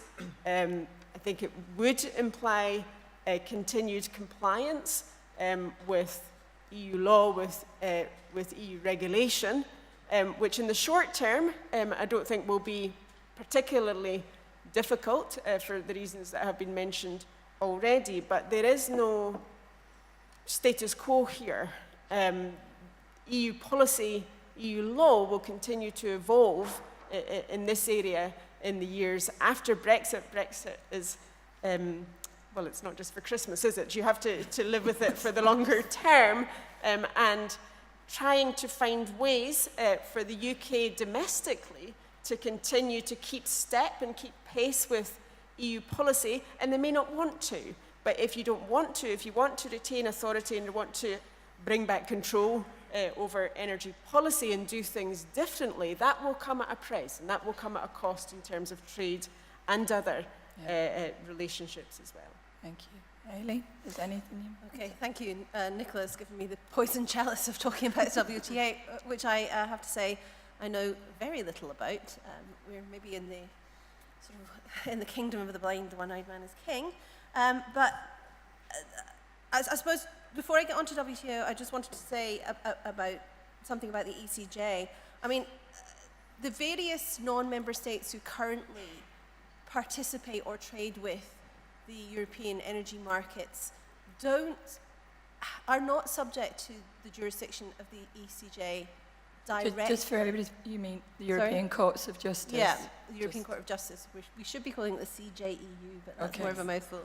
I think it would imply continued compliance with EU law, with EU regulation, which in the short term I don't think will be particularly difficult for the reasons that have been mentioned already, but there is no status quo here. EU policy, EU law will continue to evolve in this area in the years after Brexit. Brexit is, well, it's not just for Christmas, is it? You have to live with it for the longer term, and trying to find ways for the UK domestically to continue to keep step and keep pace with EU policy, and they may not want to. But if you don't want to, if you want to retain authority and you want to bring back control over energy policy and do things differently, that will come at a price, and that will come at a cost in terms of trade and other relationships as well. Thank you. Aileen, is there anything you... Okay, thank you. Nicola's given me the poison chalice of talking about WTA, which I have to say I know very little about. We're maybe in the sort of in the kingdom of the blind, the one-eyed man is king. But I suppose before I get on to WTO, I just wanted to say about something about the ECJ. I mean, the various non-member states who currently participate or trade with the European energy markets are not subject to the jurisdiction of the ECJ directly. Just for everybody, you mean the European Courts of Justice? Yeah, the European Court of Justice. We should be calling it the CJEU, but that's more of a mouthful.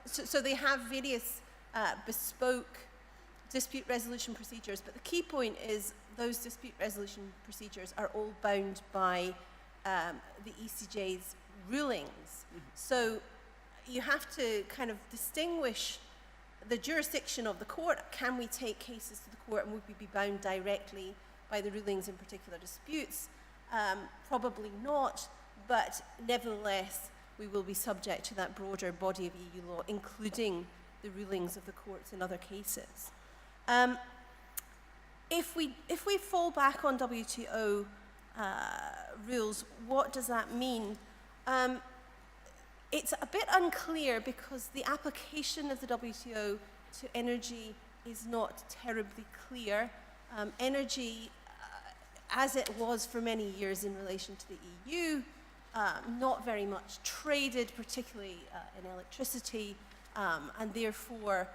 So they have various bespoke dispute resolution procedures, but the key point is those dispute resolution procedures are all bound by the ECJ's rulings. Mm-hmm. So you have to kind of distinguish the jurisdiction of the court. Can we take cases to the court, and would we be bound directly by the rulings in particular disputes? Probably not, but nevertheless, we will be subject to that broader body of EU law, including the rulings of the courts in other cases. If we fall back on WTO rules, what does that mean? It's a bit unclear because the application of the WTO to energy is not terribly clear. Energy, as it was for many years in relation to the EU, not very much traded, particularly in electricity, and therefore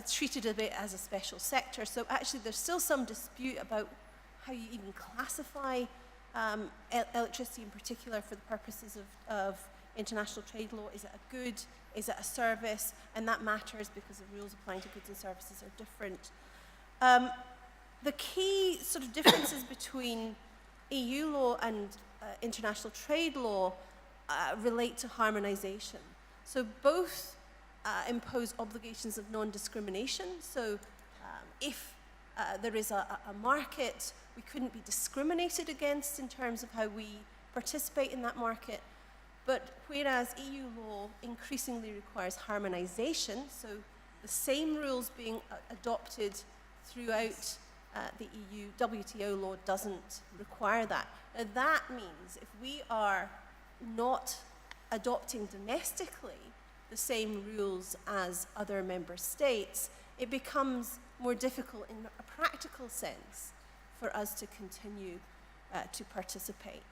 treated a bit as a special sector. So actually there's still some dispute about how you even classify electricity in particular for the purposes of international trade law. Is it a good? Is it a service? And that matters because the rules applying to goods and services are different. The key sort of differences between EU law and international trade law relate to harmonization. So both impose obligations of non-discrimination. So if there is a market, we couldn't be discriminated against in terms of how we participate in that market. But whereas EU law increasingly requires harmonization, so the same rules being adopted throughout the EU, WTO law doesn't require that. Now that means if we are not adopting domestically the same rules as other member states, it becomes more difficult in a practical sense for us to continue to participate.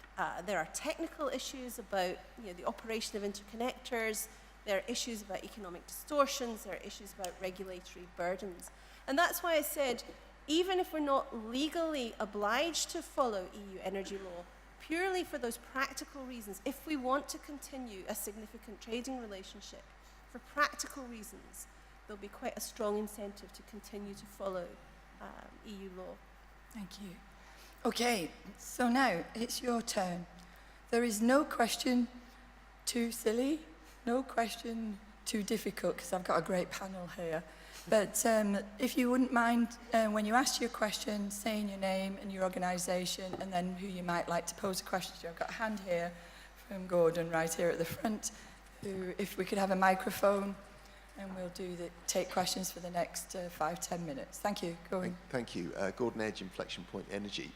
There are technical issues about the operation of interconnectors, there are issues about economic distortions, there are issues about regulatory burdens. And that's why I said, even if we're not legally obliged to follow EU energy law, purely for those practical reasons, if we want to continue a significant trading relationship, for practical reasons, there'll be quite a strong incentive to continue to follow EU law. Thank you. Okay, so now it's your turn. There is no question too silly, no question too difficult, because I've got a great panel here. But if you wouldn't mind, when you ask your question, saying your name and your organisation, and then who you might like to pose a question to. I've got a hand here from Gordon right here at the front, who, if we could have a microphone, and we'll take questions for the next 5-10 minutes. Thank you. Go on. Thank you. Gordon Edge, Inflection Point Energy.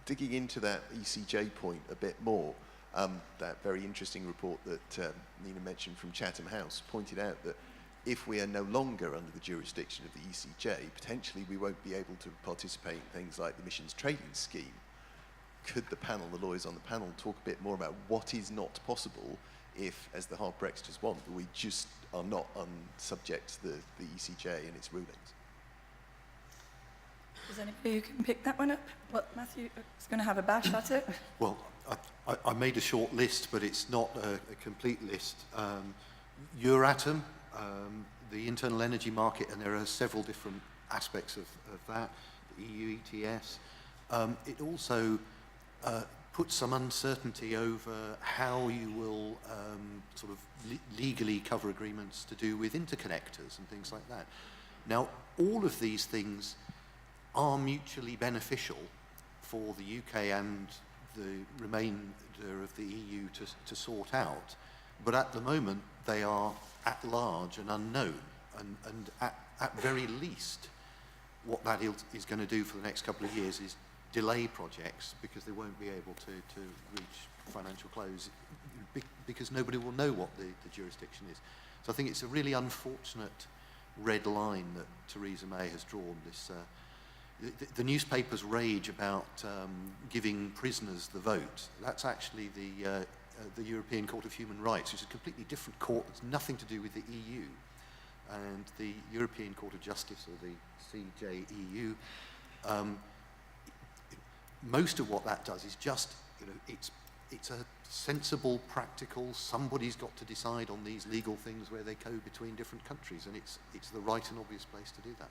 Digging into that ECJ point a bit more, that very interesting report that Nina mentioned from Chatham House pointed out that if we are no longer under the jurisdiction of the ECJ, potentially we won't be able to participate in things like the emissions trading scheme. Could the panel, the lawyers on the panel, talk a bit more about what is not possible if, as the hard Brexiters want, we just are not subject to the ECJ and its rulings? Is anybody who can pick that one up? Well, Matthew is going to have a bash at it. Well, I made a short list, but it's not a complete list. Euratom, the internal energy market, and there are several different aspects of that, the EU ETS. It also puts some uncertainty over how you will sort of legally cover agreements to do with interconnectors and things like that. Now, all of these things are mutually beneficial for the UK and the remainder of the EU to sort out, but at the moment they are at large and unknown, and at very least what that is going to do for the next couple of years is delay projects because they won't be able to reach financial close because nobody will know what the jurisdiction is. So I think it's a really unfortunate red line that Theresa May has drawn. This the newspapers rage about giving prisoners the vote. That's actually the European Court of Human Rights, which is a completely different court that's nothing to do with the EU. And the European Court of Justice, or the CJEU, most of what that does is just, it's a sensible, practical, somebody's got to decide on these legal things where they go between different countries, and it's the right and obvious place to do that.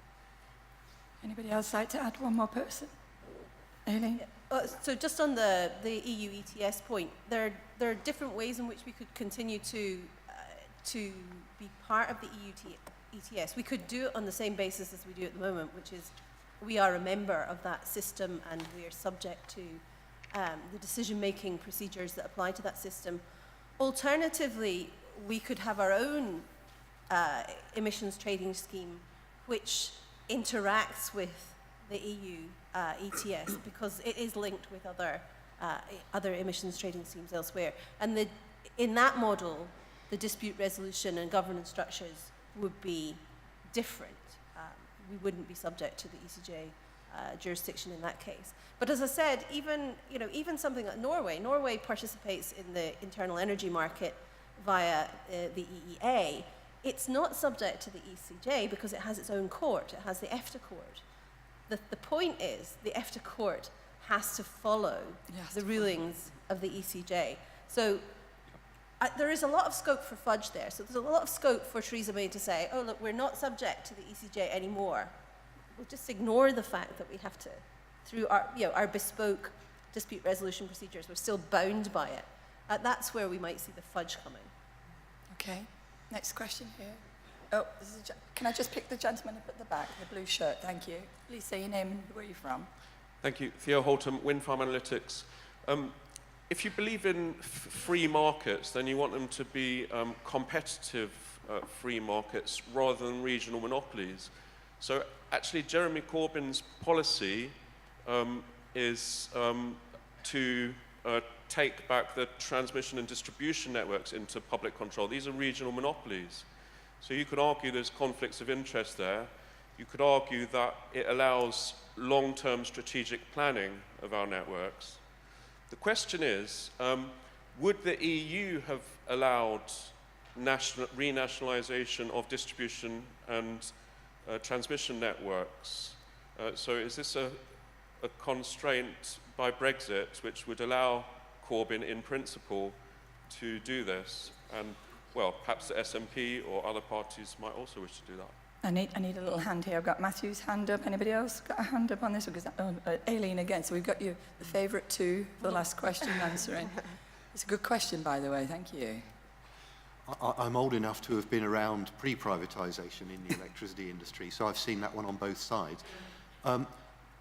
Anybody else like to add one more person? Aileen? So just on the EU ETS point, there are different ways in which we could continue to to be part of the EU ETS. We could do it on the same basis as we do at the moment, which is we are a member of that system and we are subject to the decision-making procedures that apply to that system. Alternatively, we could have our own emissions trading scheme which interacts with the EU ETS because it is linked with other emissions trading schemes elsewhere. And in that model, the dispute resolution and governance structures would be different. We wouldn't be subject to the ECJ jurisdiction in that case. But as I said, even something like Norway participates in the internal energy market via the EEA. It's not subject to the ECJ because it has its own court. It has the EFTA court. The point is the EFTA court has to follow the rulings of the ECJ. So there is a lot of scope for fudge there. So there's a lot of scope for Theresa May to say, oh, look, we're not subject to the ECJ anymore. We'll just ignore the fact that we have to, through our bespoke dispute resolution procedures, we're still bound by it. That's where we might see the fudge coming. Okay, next question here. Oh, can I just pick the gentleman up at the back, the blue shirt? Thank you. Please say your name and where you're from. Thank you. Theo Holtham, Wind Farm Analytics. If you believe in free markets, then you want them to be competitive free markets rather than regional monopolies. So actually, Jeremy Corbyn's policy is to take back the transmission and distribution networks into public control. These are regional monopolies. So you could argue there's conflicts of interest there. You could argue that it allows long-term strategic planning of our networks. The question is, would the EU have allowed renationalisation of distribution and transmission networks? So is this a constraint by Brexit which would allow Corbyn in principle to do this? And well, perhaps the SNP or other parties might also wish to do that. I need a little hand here. I've got Matthew's hand up. Anybody else got a hand up on this? Because Aileen again. So we've got you, the favourite two, for the last question answering. It's a good question, by the way. Thank you. I'm old enough to have been around pre-privatisation in the electricity industry, so I've seen that one on both sides.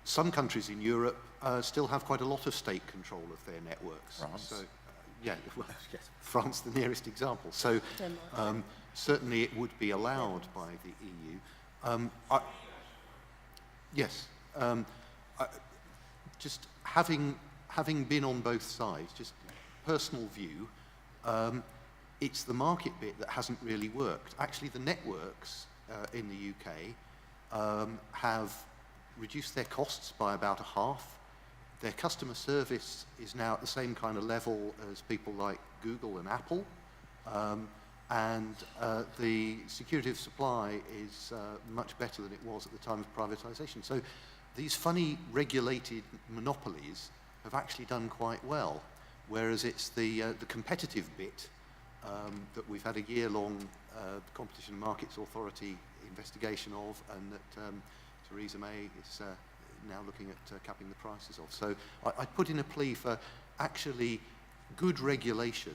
Some countries in Europe still have quite a lot of state control of their networks. France. So, yeah, well, yes, France, the nearest example. So certainly it would be allowed by the EU. Yes, just having been on both sides, just personal view, it's the market bit that hasn't really worked. Actually, the networks in the UK have reduced their costs by about a half. Their customer service is now at the same kind of level as people like Google and Apple. And the security of supply is much better than it was at the time of privatisation. So these funny regulated monopolies have actually done quite well, whereas it's the competitive bit that we've had a year-long Competition and Markets Authority investigation of, and that Theresa May is now looking at capping the prices of. So I put in a plea for actually good regulation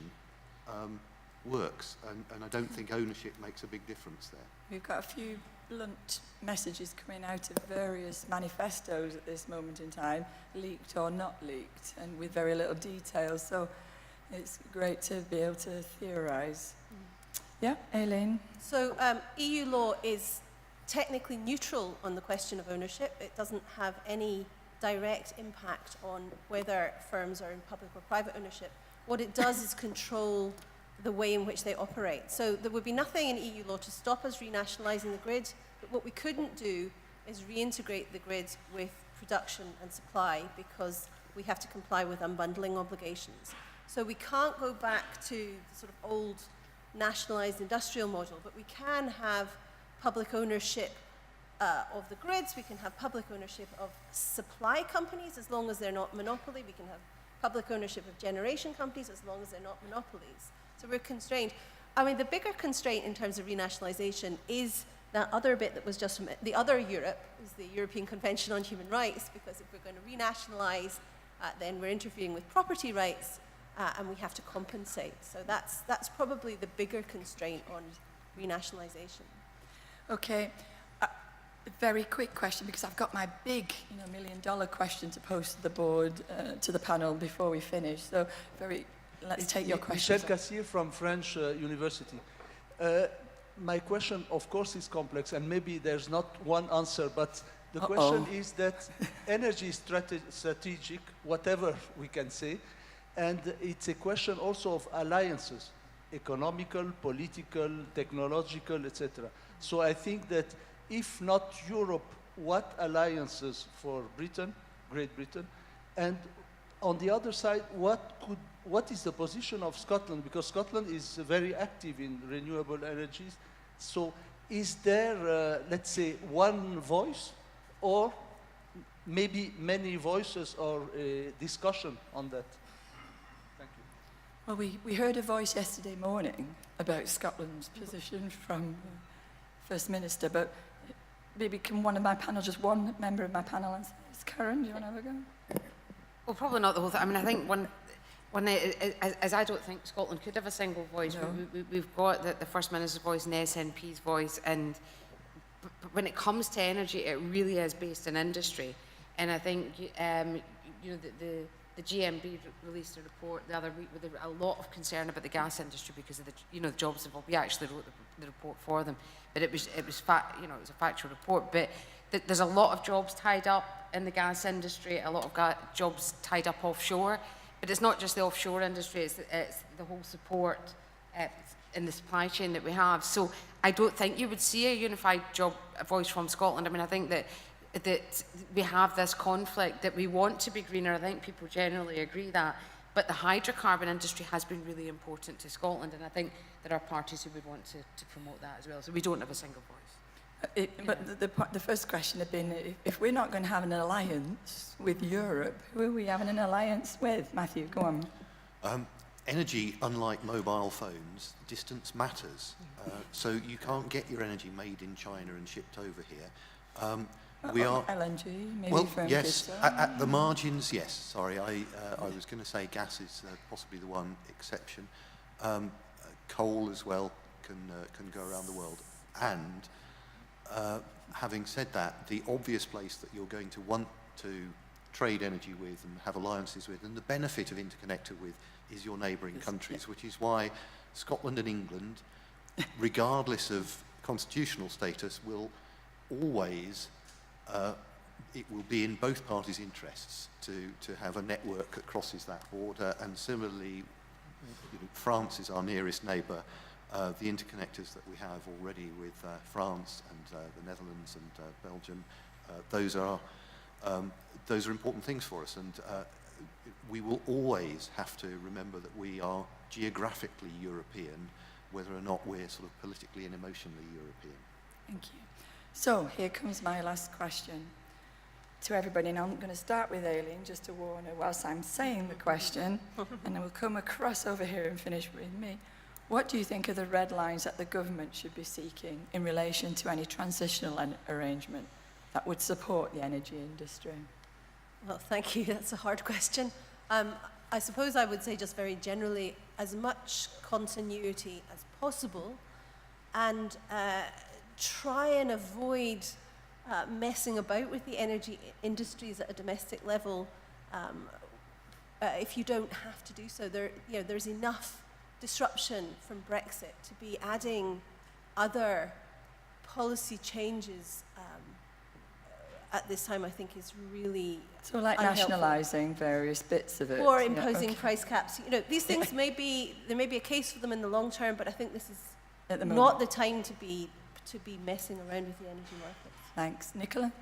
works, and I don't think ownership makes a big difference there. We've got a few blunt messages coming out of various manifestos at this moment in time, leaked or not leaked, and with very little detail. So it's great to be able to theorise. Yeah, Aileen? So EU law is technically neutral on the question of ownership. It doesn't have any direct impact on whether firms are in public or private ownership. What it does is control the way in which they operate. So there would be nothing in EU law to stop us renationalising the grid, but what we couldn't do is reintegrate the grid with production and supply because we have to comply with unbundling obligations. So we can't go back to the sort of old nationalised industrial model, but we can have public ownership of the grids, we can have public ownership of supply companies as long as they're not monopoly, we can have public ownership of generation companies as long as they're not monopolies. So we're constrained. I mean, the bigger constraint in terms of renationalisation is that other bit that was just, the other Europe is the European Convention on Human Rights, because if we're going to renationalise, then we're interfering with property rights, and we have to compensate. So that's probably the bigger constraint on renationalisation. Okay. A very quick question, because I've got my big, $1 million question to pose to the board, to the panel before we finish. So let's take your question. Michel Cassier from French University. My question, of course, is complex, and maybe there's not one answer, but the question is that energy is strategic, whatever we can say, and it's a question also of alliances, economical, political, technological, etc. So I think that if not Europe, what alliances for Britain, Great Britain, and on the other side, what is the position of Scotland? Because Scotland is very active in renewable energies. So is there, let's say, one voice, or maybe many voices, or a discussion on that? Thank you. Well, we heard a voice yesterday morning about Scotland's position from the First Minister, but maybe can one member of my panel answer this? Karen, do you want to have a go? Well, probably not the whole thing. I mean, I think as I don't think Scotland could have a single voice. No. We've got the First Minister's voice and the SNP's voice, and but when it comes to energy, it really is based in industry. And I think the GMB released a report the other week with a lot of concern about the gas industry because of the jobs involved. We actually wrote the report for them, but it was a factual report. But there's a lot of jobs tied up in the gas industry, a lot of jobs tied up offshore. But it's not just the offshore industry; it's the whole support in the supply chain that we have. So I don't think you would see a unified voice from Scotland. I mean, I think that we have this conflict that we want to be greener. I think people generally agree that. But the hydrocarbon industry has been really important to Scotland, and I think there are parties who would want to promote that as well. So we don't have a single voice. But the first question had been, if we're not going to have an alliance with Europe, who are we having an alliance with? Matthew, go on. Energy, unlike mobile phones, distance matters. So you can't get your energy made in China and shipped over here. We are LNG, maybe. Well, from yes, at the margins, yes. Sorry, I was going to say gas is possibly the one exception. Coal as well can go around the world. And having said that, the obvious place that you're going to want to trade energy with and have alliances with, and the benefit of interconnected with, is your neighbouring countries, which is why Scotland and England, regardless of constitutional status, will always, it will be in both parties' interests to have a network that crosses that border. And similarly, France is our nearest neighbour. The interconnectors that we have already with France and the Netherlands and Belgium, those are important things for us. And we will always have to remember that we are geographically European, whether or not we're sort of politically and emotionally European. Thank you. So here comes my last question to everybody, and I'm going to start with Aileen, just to warn her whilst I'm saying the question, and then we'll come across over here and finish with me. What do you think are the red lines that the government should be seeking in relation to any transitional arrangement that would support the energy industry? Well, thank you. That's a hard question. I suppose I would say just very generally, as much continuity as possible, and try and avoid messing about with the energy industries at a domestic level if you don't have to do so. There's enough disruption from Brexit to be adding other policy changes at this time, I think, is really so like unhelpful. Nationalising various bits of it. Or imposing price caps. These things there may be a case for them in the long term, but I think this is not the time to be messing around with the energy markets. Thanks. Nicola?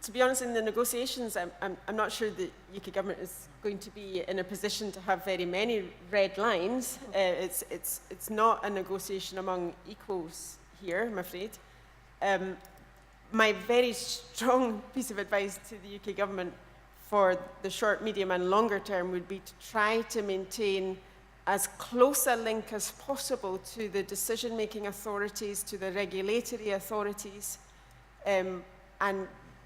To be honest, in the negotiations, I'm not sure the UK government is going to be in a position to have very many red lines. It's not a negotiation among equals here, I'm afraid. My very strong piece of advice to the UK government for the short, medium and longer term would be to try to maintain as close a link as possible to the decision-making authorities, to the regulatory authorities, and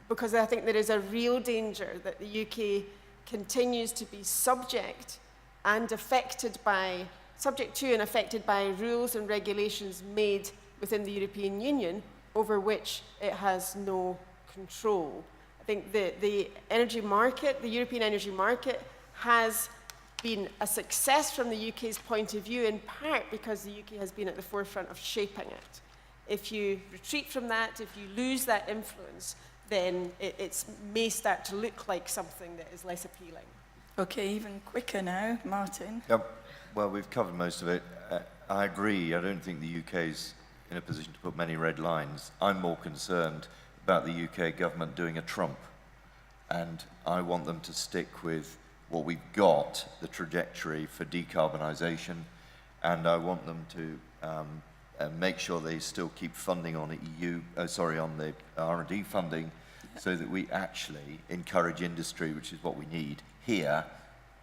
because I think there is a real danger that the UK continues to be subject and subject to and affected by rules and regulations made within the European Union over which it has no control. I think the energy market, the European energy market, has been a success from the UK's point of view, in part because the UK has been at the forefront of shaping it. If you retreat from that, if you lose that influence, then it may start to look like something that is less appealing. Okay, even quicker now, Martin. Yep. Well, we've covered most of it. I agree. I don't think the UK's in a position to put many red lines. I'm more concerned about the UK government doing a Trump. And I want them to stick with what we've got, the trajectory for decarbonisation, and I want them to make sure they still keep funding on on the R&D funding, so that we actually encourage industry, which is what we need here,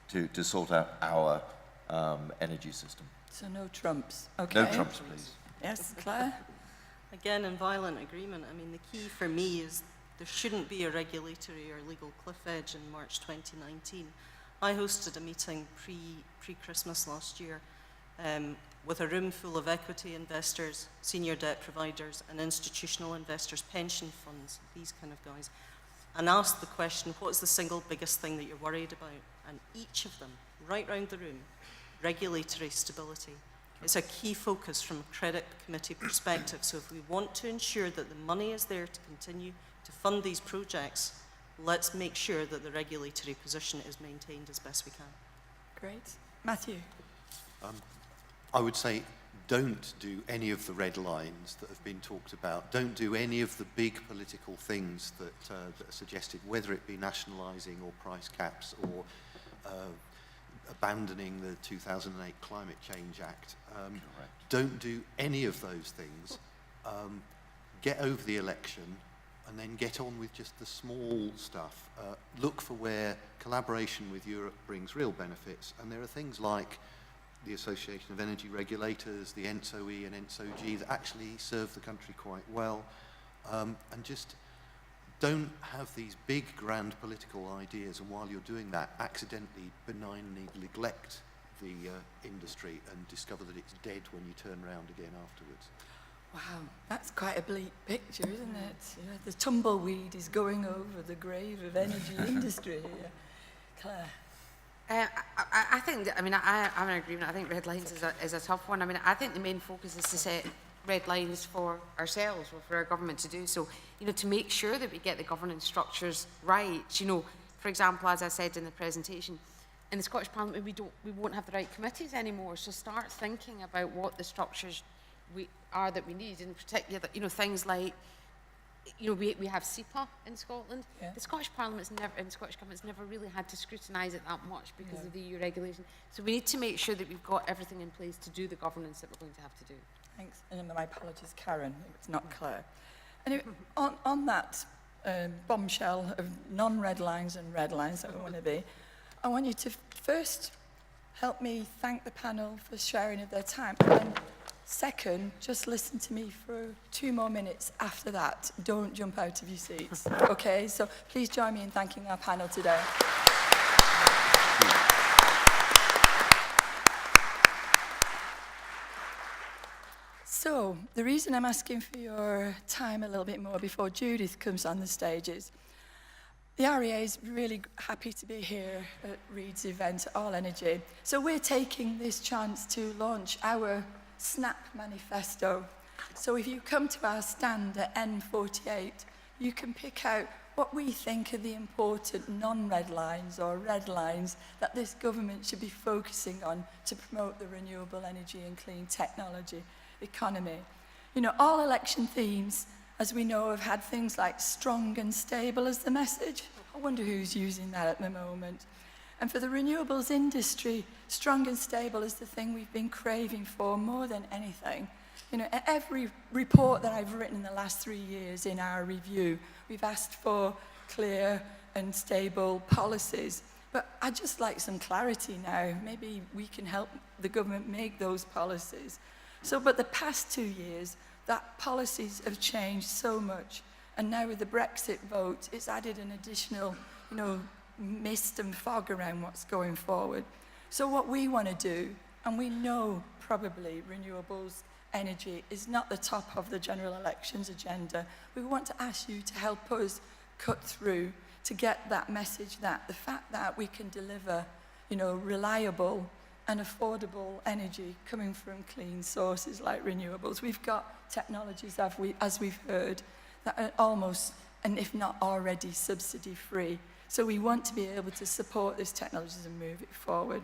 to sort out our energy system. So no Trumps. Okay. No Trumps, please. Yes, Claire? Again, in violent agreement, I mean, the key for me is there shouldn't be a regulatory or legal cliff edge in March 2019. I hosted a meeting pre-Christmas last year with a room full of equity investors, senior debt providers, and institutional investors, pension funds, these kind of guys, and asked the question, what's the single biggest thing that you're worried about? And each of them, right round the room, regulatory stability. It's a key focus from a credit committee perspective. So if we want to ensure that the money is there to continue to fund these projects, let's make sure that the regulatory position is maintained as best we can. Great. Matthew? I would say don't do any of the red lines that have been talked about. Don't do any of the big political things that are suggested, whether it be nationalising or price caps or abandoning the 2008 Climate Change Act. Don't do any of those things. Get over the election and then get on with just the small stuff. Look for where collaboration with Europe brings real benefits, and there are things like the Association of Energy Regulators, the ENTSO-E and ENTSO-G that actually serve the country quite well, and just don't have these big grand political ideas, and while you're doing that, accidentally benignly neglect the industry and discover that it's dead when you turn around again afterwards. Wow, that's quite a bleak picture, isn't it? You know, the tumbleweed is going over the grave of energy industry here. Claire? I think, I'm in agreement. I think red lines is a tough one. I mean, I think the main focus is to set red lines for ourselves or for our government to do so, to make sure that we get the governance structures right. For example, as I said in the presentation, in the Scottish Parliament, we won't have the right committees anymore. So start thinking about what the structures that we need, in particular, things like, we have SEPA in Scotland. Yeah. The Scottish Parliament's and Scottish Government's never really had to scrutinise it that much because of the EU regulation. So we need to make sure that we've got everything in place to do the governance that we're going to have to do. Thanks. And my apologies, Karen. It's not Claire. Anyway, on that bombshell of non-red lines and red lines that we want to be, I want you to first help me thank the panel for sharing of their time. And second, just listen to me for 2 more minutes after that. Don't jump out of your seats. Okay, so please join me in thanking our panel today. So, the reason I'm asking for your time a little bit more before Judith comes on the stage is the REA is really happy to be here at Reed's event, All Energy. So we're taking this chance to launch our SNAP manifesto. So if you come to our stand at N48, you can pick out what we think are the important non-red lines or red lines that this government should be focusing on to promote the renewable energy and clean technology economy. All election themes, as we know, have had things like strong and stable as the message. I wonder who's using that at the moment. And for the renewables industry, strong and stable is the thing we've been craving for more than anything. Every report that I've written in the last 3 years in our review, we've asked for clear and stable policies. But I'd just like some clarity now. Maybe we can help the government make those policies. But the past 2 years, that policies have changed so much. And now with the Brexit vote, it's added an additional, mist and fog around what's going forward. So what we want to do, and we know probably renewables energy is not the top of the general elections agenda, we want to ask you to help us cut through to get that message that the fact that we can deliver, you know, reliable and affordable energy coming from clean sources like renewables. We've got technologies, as we've heard, that are almost, and if not already, subsidy-free. So we want to be able to support these technologies and move it forward.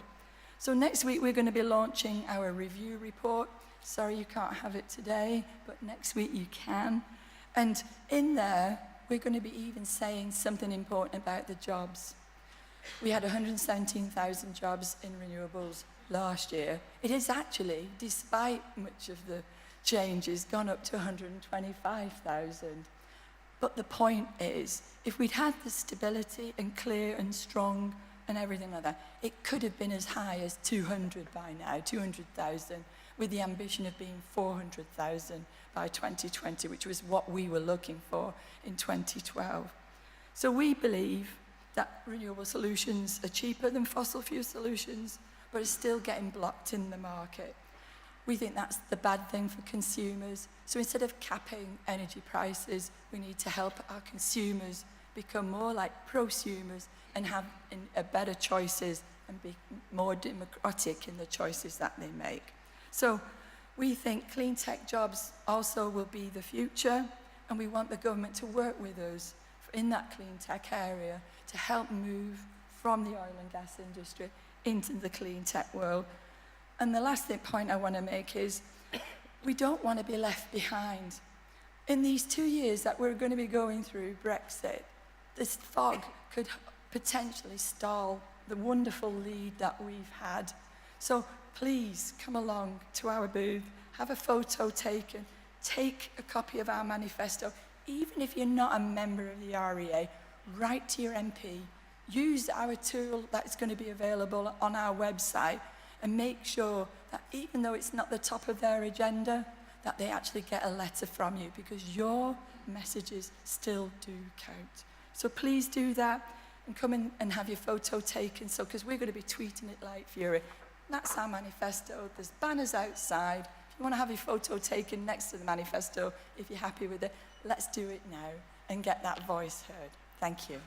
So next week we're going to be launching our review report. Sorry you can't have it today, but next week you can. And in there, we're going to be even saying something important about the jobs. We had 117,000 jobs in renewables last year. It has actually, despite much of the changes, gone up to 125,000. But the point is, if we'd had the stability and clear and strong and everything like that, it could have been as high as 200 by now, 200,000, with the ambition of being 400,000 by 2020, which was what we were looking for in 2012. So we believe that renewable solutions are cheaper than fossil fuel solutions, but are still getting blocked in the market. We think that's the bad thing for consumers. So instead of capping energy prices, we need to help our consumers become more like prosumers and have better choices and be more democratic in the choices that they make. So we think clean tech jobs also will be the future, and we want the government to work with us in that clean tech area to help move from the oil and gas industry into the clean tech world. And the last point I want to make is we don't want to be left behind. In these 2 years that we're going to be going through Brexit, this fog could potentially stall the wonderful lead that we've had. So please come along to our booth, have a photo taken, take a copy of our manifesto. Even if you're not a member of the REA, write to your MP, use our tool that's going to be available on our website, and make sure that even though it's not the top of their agenda, that they actually get a letter from you, because your messages still do count. So please do that and come in and have your photo taken, because we're going to be tweeting it like fury. That's our manifesto. There's banners outside. If you want to have your photo taken next to the manifesto, if you're happy with it, let's do it now and get that voice heard. Thank you.